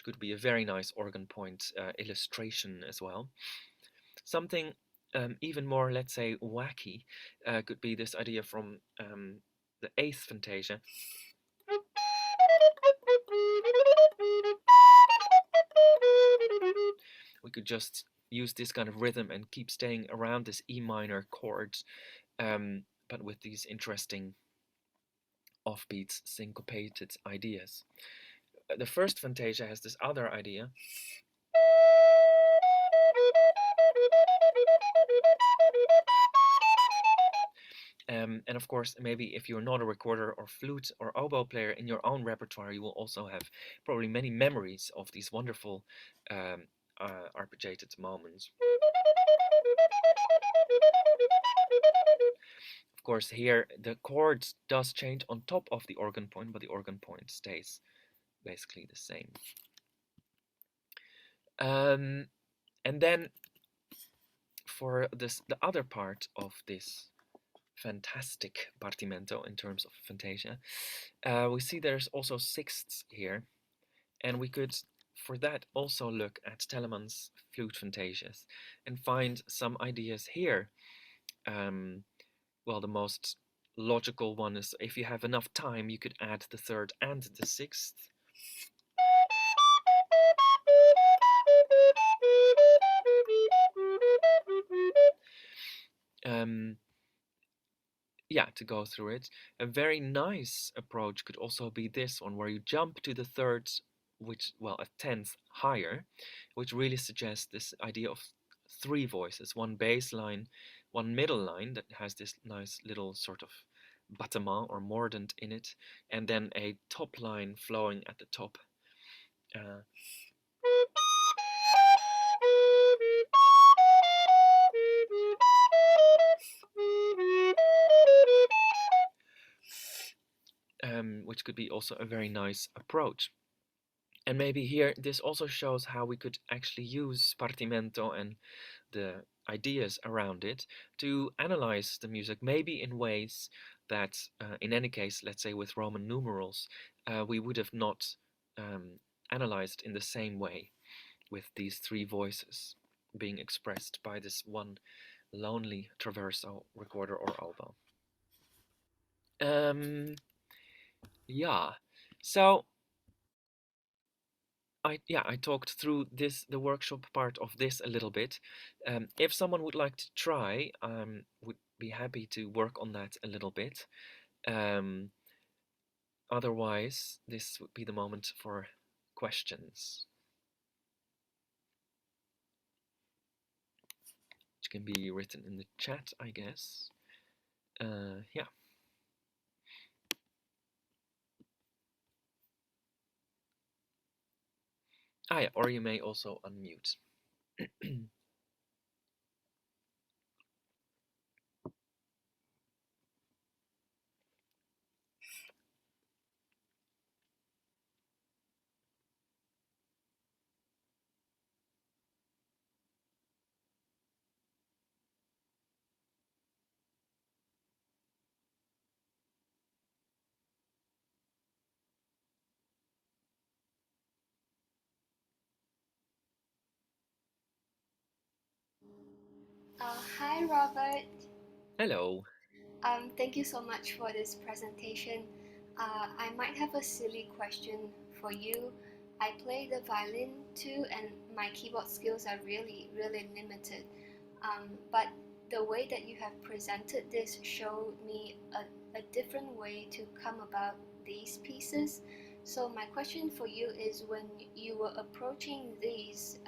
could be a very nice organ point illustration as well. Something even more, let's say, wacky could be this idea from the eighth Fantasia. We could just use this kind of rhythm and keep staying around this E minor chord, but with these interesting offbeats, syncopated ideas. The first Fantasia has this other idea. And of course, maybe if you're not a recorder or flute or oboe player in your own repertoire, you will also have probably many memories of these wonderful arpeggiated moments. Of course, here the chord does change on top of the organ point, but the organ point stays basically the same. And then for this, the other part of this fantastic Partimento in terms of Fantasia, we see there's also sixths here, and we could for that also look at Telemann's flute Fantasias and find some ideas here. Well, the most logical one is if you have enough time, you could add the third and the sixth. Yeah, to go through it. A very nice approach could also be this one, where you jump to the third, which, well, a tenth higher, which really suggests this idea of three voices, one bass line, one middle line that has this nice little sort of battement or mordant in it, and then a top line flowing at the top. Which could be also a very nice approach. And maybe here this also shows how we could actually use Partimento and the ideas around it to analyze the music, maybe in ways that in any case, let's say with Roman numerals, we would have not analyzed in the same way, with these three voices being expressed by this one lonely traverso recorder or oboe. Yeah, so I talked through the workshop part of this a little bit. If someone would like to try, would be happy to work on that a little bit. Otherwise, this would be the moment for questions, which can be written in the chat, I guess. Yeah. Ah, yeah, or you may also unmute. Hi, Robert. Hello. Thank you so much for this presentation. I might have a silly question for you. I play the violin too, and my keyboard skills are really, really limited. But the way that you have presented this showed me a different way to come about these pieces. So my question for you is, when you were approaching these,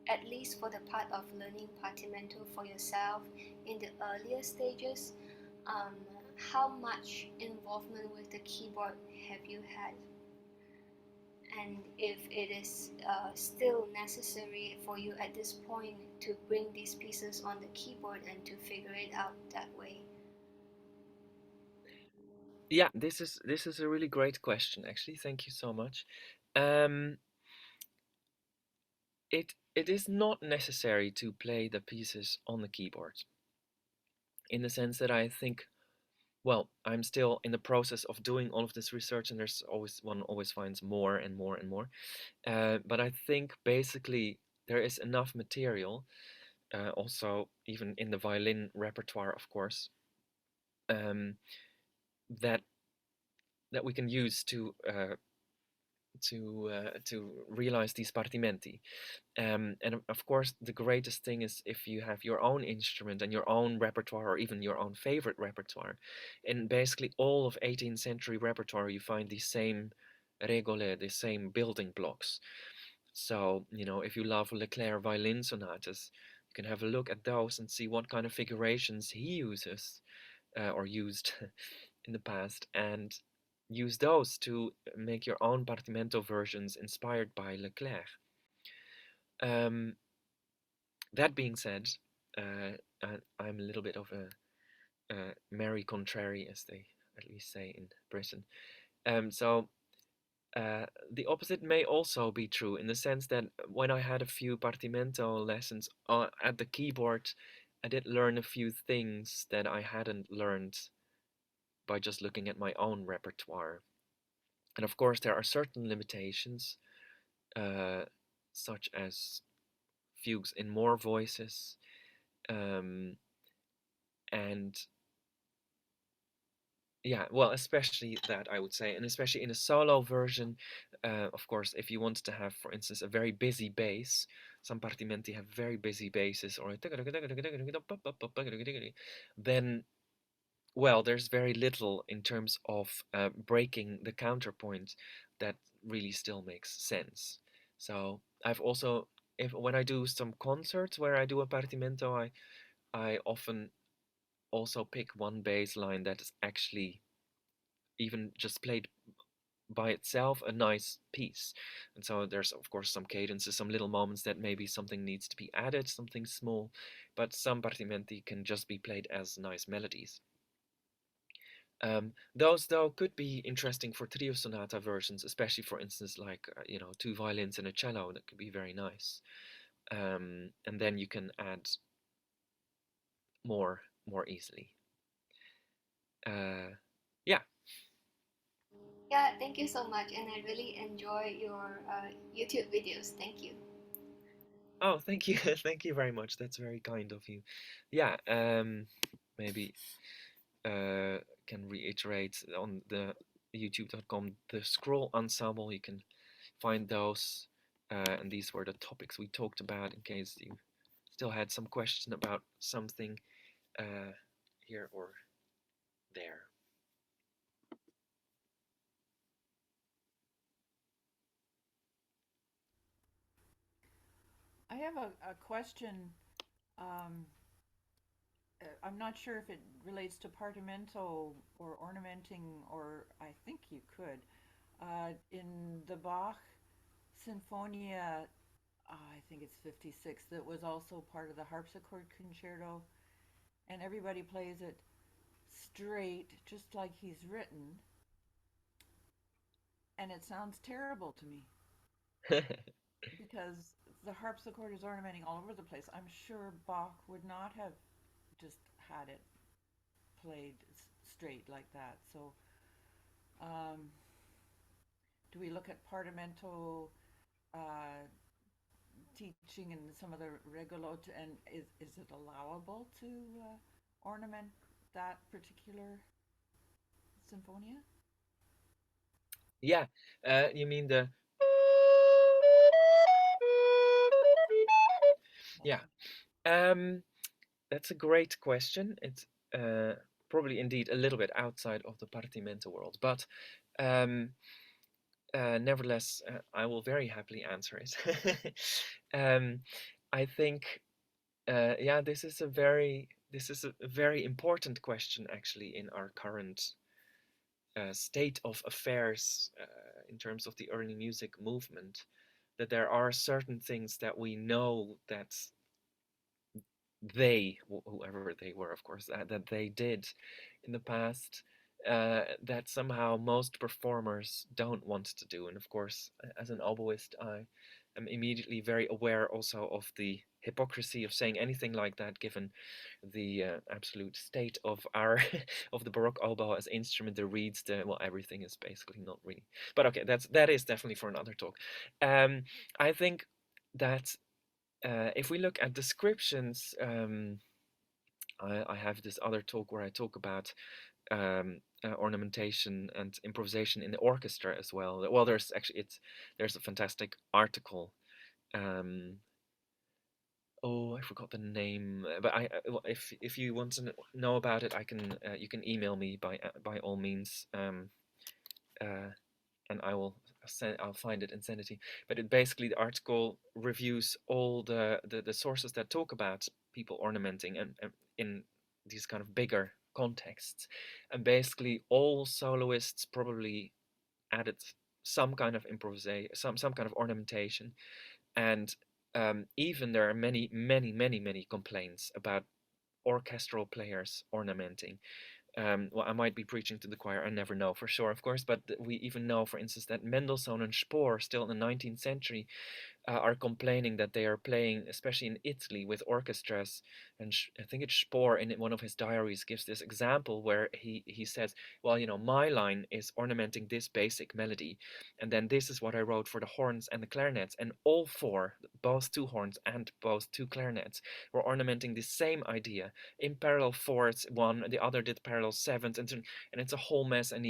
at least for the part of learning Partimento for yourself in the earlier stages, how much involvement with the keyboard have you had? And if it is still necessary for you at this point to bring these pieces on the keyboard and to figure it out that way? Yeah, this is a really great question, actually. Thank you so much. it is not necessary to play the pieces on the keyboard, in the sense that I think, well, I'm still in the process of doing all of this research, and there's always one always finds more and more and more. But I think basically there is enough material, also even in the violin repertoire, of course, um, that that we can use to realize these partimenti. And of course, the greatest thing is if you have your own instrument and your own repertoire, or even your own favorite repertoire. In basically all of 18th century repertoire, you find these same regole, the same building blocks. So, you know, if you love Leclerc violin sonatas, you can have a look at those and see what kind of figurations he uses, or used in the past, and use those to make your own Partimento versions inspired by Leclerc. Um, that being said, I'm a little bit of a merry contrary, as they at least say in Britain. So the opposite may also be true, in the sense that when I had a few Partimento lessons at the keyboard, I did learn a few things that I hadn't learned by just looking at my own repertoire. And of course, there are certain limitations, uh, such as fugues in more voices, um, and yeah, well, especially that, I would say, and especially in a solo version, of course, if you want to have, for instance, a very busy bass, some partimenti have very busy basses, or then, well, there's very little in terms of breaking the counterpoint that really still makes sense. So I've also, if when I do some concerts where I do a partimento, I often also pick one bass line that is actually even just played by itself a nice piece. And so there's of course some cadences, some little moments that maybe something needs to be added, something small, but some partimenti can just be played as nice melodies. Those though could be interesting for trio sonata versions, especially for instance like you know, two violins and a cello. That could be very nice. And then you can add more easily. Yeah. Yeah, thank you so much, and I really enjoy your YouTube videos. Thank you. Oh, thank you. Thank you very much. That's very kind of you. Yeah, maybe can reiterate on the youtube.com, the Scroll Ensemble. You can find those, and these were the topics we talked about, in case you still had some question about something here or there. I have a question. Um, I'm not sure if it relates to partimento or ornamenting, or I think you could. In the Bach Sinfonia, I think it's 56, that was also part of the harpsichord concerto, and everybody plays it straight, just like he's written, and it sounds terrible to me because the harpsichord is ornamenting all over the place. I'm sure Bach would not have just had it played straight like that. So, um, do we look at Partimento uh, teaching and some of the regolot, and is it allowable to ornament that particular symphonia? Yeah, you mean the yeah. That's a great question. It's probably indeed a little bit outside of the Partimento world, but um, nevertheless, I will very happily answer it. I think, yeah, this is a very important question, actually, in our current state of affairs, in terms of the early music movement. That there are certain things that we know that they, whoever they were, of course, that they did in the past, that somehow most performers don't want to do. And of course, as an oboist, I am immediately very aware also of the hypocrisy of saying anything like that, given the absolute state of our of the Baroque oboe as instrument that reads the, well, everything is basically not really. But okay, that is definitely for another talk. I think that if we look at descriptions, I have this other talk where I talk about ornamentation and improvisation in the orchestra as well. Well, there's a fantastic article. Oh, I forgot the name, but well, if you want to know about it, I can you can email me by all means, and I'll find it and send it to you. But it basically, the article reviews all the sources that talk about people ornamenting and in these kind of bigger contexts, and basically all soloists probably added some kind of improvisation, some kind of ornamentation, and even there are many complaints about orchestral players ornamenting. Well, I might be preaching to the choir, I never know for sure, of course, but we even know, for instance, that Mendelssohn and Spohr, still in the 19th century, are complaining that they are playing, especially in Italy, with orchestras. And I think it's Spohr in one of his diaries gives this example where he says, well, my line is ornamenting this basic melody, and then this is what I wrote for the horns and the clarinets, and all four, both two horns and both two clarinets, were ornamenting the same idea in parallel fourths. One, the other did parallel sevenths, and it's a whole mess. And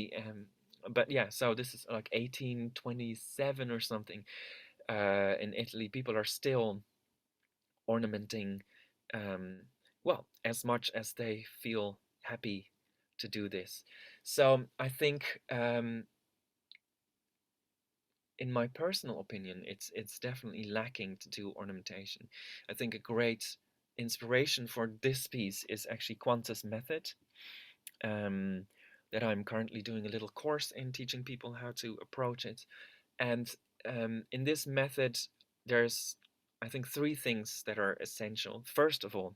but yeah, so this is like 1827 or something. In Italy, people are still ornamenting, well, as much as they feel happy to do this. So I think, in my personal opinion, it's definitely lacking to do ornamentation. I think a great inspiration for this piece is actually Quantz's method, that I'm currently doing a little course in, teaching people how to approach it. And in this method, there's, I think, three things that are essential. First of all,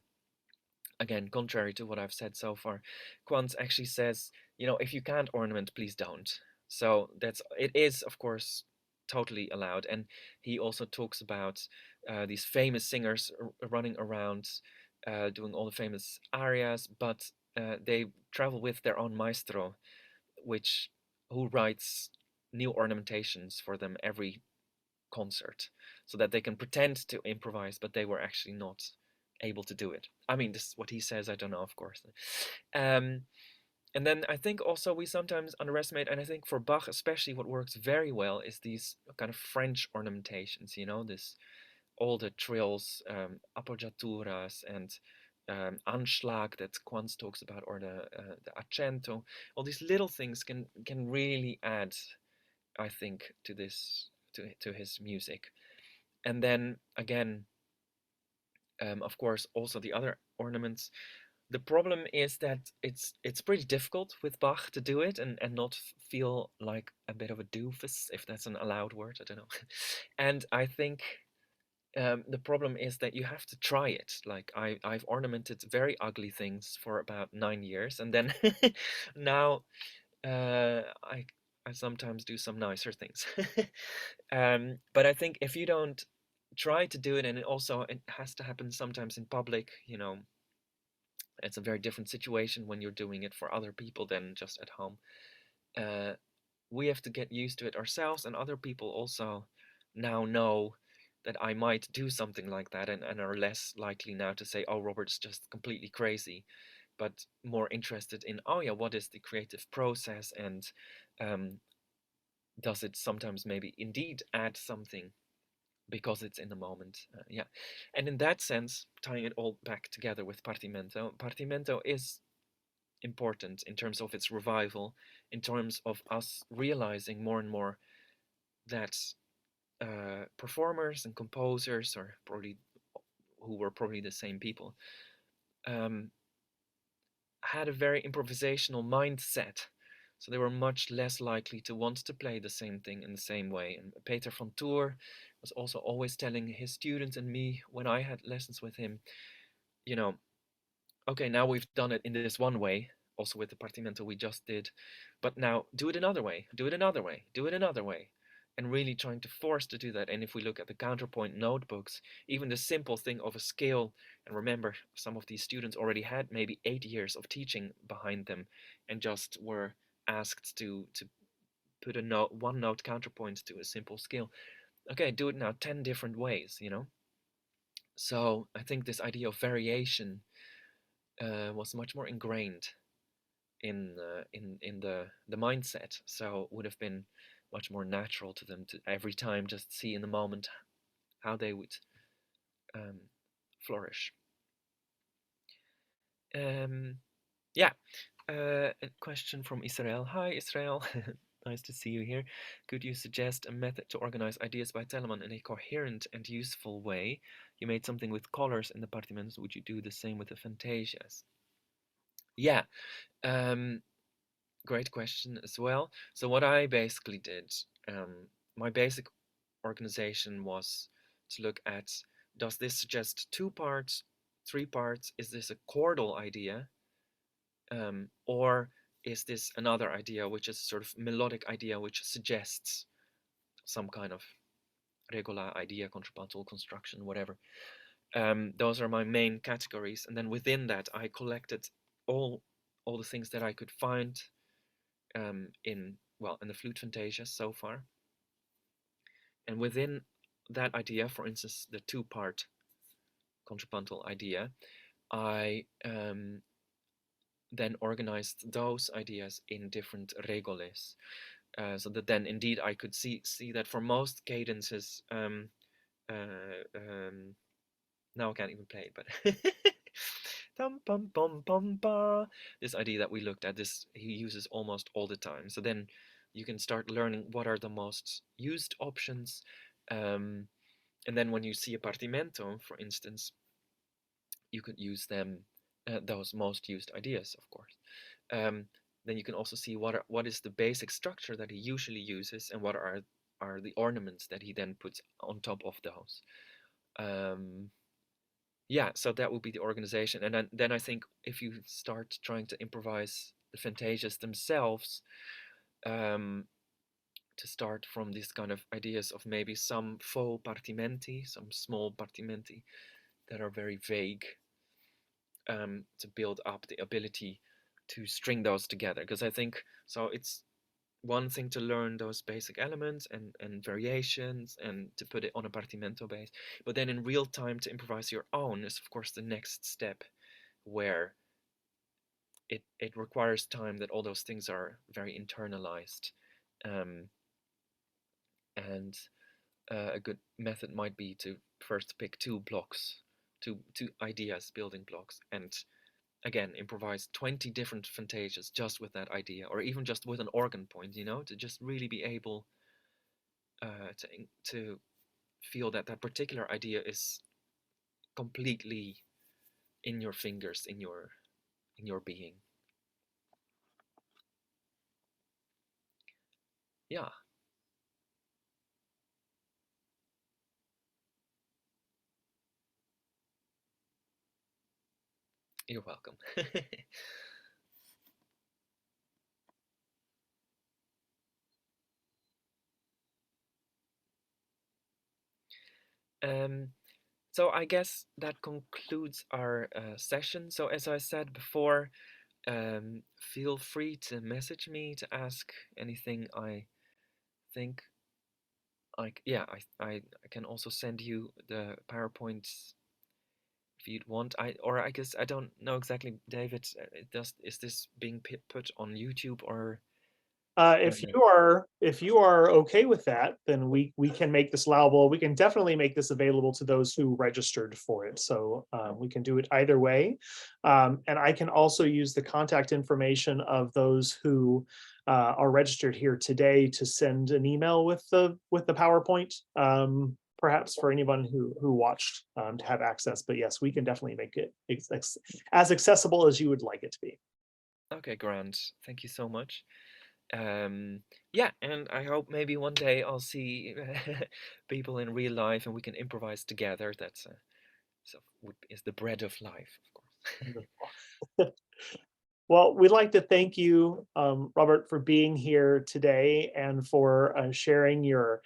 again, contrary to what I've said so far, Quantz actually says, if you can't ornament, please don't. So it is, of course, totally allowed. And he also talks about these famous singers running around doing all the famous arias, but they travel with their own maestro, who writes new ornamentations for them every concert, so that they can pretend to improvise, but they were actually not able to do it. I mean, this is what he says. I don't know, of course. And then I think also we sometimes underestimate, and I think for Bach especially, what works very well is these kind of French ornamentations. This all the trills, appoggiaturas, and Anschlag that Quantz talks about, or the accento. All these little things can really add, I think, to this to his music. And then again, of course, also the other ornaments. The problem is that it's pretty difficult with Bach to do it and not feel like a bit of a doofus, if that's an allowed word. I don't know. And I think the problem is that you have to try it. Like I've ornamented very ugly things for about 9 years, and then now I sometimes do some nicer things. But I think if you don't try to do it, and it has to happen sometimes in public, it's a very different situation when you're doing it for other people than just at home. We have to get used to it ourselves, and other people also now know that I might do something like that, and are less likely now to say, oh, Robert's just completely crazy, but more interested in, oh yeah, what is the creative process, and does it sometimes maybe indeed add something because it's in the moment. Yeah. And in that sense, tying it all back together with Partimento is important in terms of its revival, in terms of us realizing more and more that performers and composers, or probably who were probably the same people, had a very improvisational mindset. So they were much less likely to want to play the same thing in the same way. And Peter von Toor was also always telling his students and me when I had lessons with him, okay, now we've done it in this one way, also with the Partimento we just did, but now do it another way, do it another way, do it another way. and really trying to force to do that. And if we look at the counterpoint notebooks, even the simple thing of a scale, and remember, some of these students already had maybe 8 years of teaching behind them and just were asked to put a note, one note counterpoint to a simple scale. Okay, do it now 10 different ways, you know? So I think this idea of variation was much more ingrained in the mindset. So it would have been much more natural to them to every time just see in the moment how they would flourish. Yeah, a question from Israel. Hi, Israel. Nice to see you here. Could you suggest a method to organize ideas by Telemann in a coherent and useful way? You made something with colors in the Partimento. Would you do the same with the Fantasias? Yeah, great question as well. So what I basically did, my basic organization was to look at, does this suggest 2 parts, 3 parts? Is this a chordal idea? Or is this another idea, which is sort of melodic idea, which suggests some kind of regular idea, contrapuntal construction, whatever. Those are my main categories, and then within that, I collected all the things that I could find in the flute fantasia so far. And within that idea, for instance, the 2-part contrapuntal idea, I then organized those ideas in different regoles, so that then indeed I could see that for most cadences, now I can't even play it, but this idea that we looked at, this he uses almost all the time. So then you can start learning what are the most used options, and then when you see a partimento, for instance, you could use them, those most used ideas, of course. Then you can also see what is the basic structure that he usually uses, and what are the ornaments that he then puts on top of those. Yeah, so that would be the organization. And then I think if you start trying to improvise the fantasias themselves, to start from these kind of ideas of maybe some faux partimenti, some small partimenti that are very vague, to build up the ability to string those together. Because I think, so it's one thing to learn those basic elements and variations and to put it on a partimento base, but then in real time to improvise your own is of course the next step, where it requires time that all those things are very internalized. And a good method might be to first pick 2 blocks, two ideas, building blocks, and again improvise 20 different fantasias just with that idea, or even just with an organ point, you know, to just really be able to feel that that particular idea is completely in your fingers, in your being. Yeah. You're welcome. So I guess that concludes our session. So as I said before, feel free to message me to ask anything. I think I can also send you the PowerPoints if you'd want. I guess I don't know exactly, David. Is this being put on YouTube or? If you are okay with that, then we can make this allowable. We can definitely make this available to those who registered for it. So we can do it either way, and I can also use the contact information of those who are registered here today to send an email with the PowerPoint, perhaps for anyone who watched, to have access. But yes, we can definitely make it as accessible as you would like it to be. Okay, grand. Thank you so much. Yeah, and I hope maybe one day I'll see people in real life and we can improvise together. That's is the bread of life, of course. Well, we'd like to thank you, Robert, for being here today and for sharing your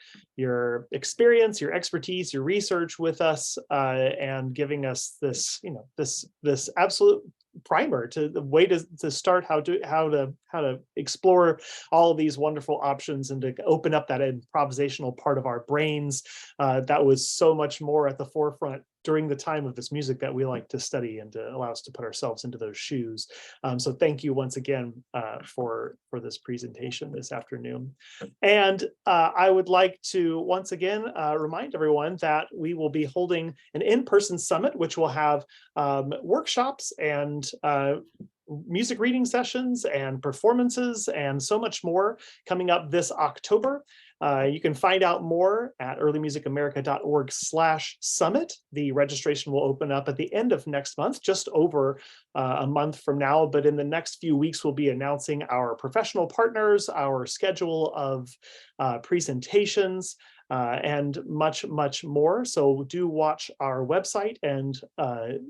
experience, your expertise, your research with us, and giving us this, this absolute primer to the way to start how to explore all of these wonderful options and to open up that improvisational part of our brains that was so much more at the forefront during the time of this music that we like to study and to allow us to put ourselves into those shoes. So thank you once again for this presentation this afternoon. And I would like to once again remind everyone that we will be holding an in-person summit, which will have workshops and music reading sessions and performances and so much more coming up this October. You can find out more at earlymusicamerica.org/summit. The registration will open up at the end of next month, just over a month from now. But in the next few weeks, we'll be announcing our professional partners, our schedule of presentations, and much, much more. So do watch our website and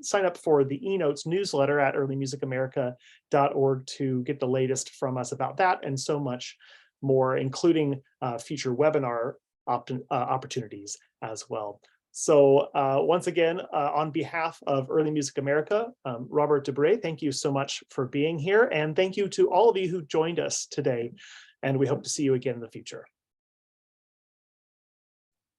sign up for the eNotes newsletter at earlymusicamerica.org to get the latest from us about that and so much more, including future webinar opportunities as well. So once again, on behalf of Early Music America, Robert de Bree, thank you so much for being here. And thank you to all of you who joined us today. And we hope to see you again in the future.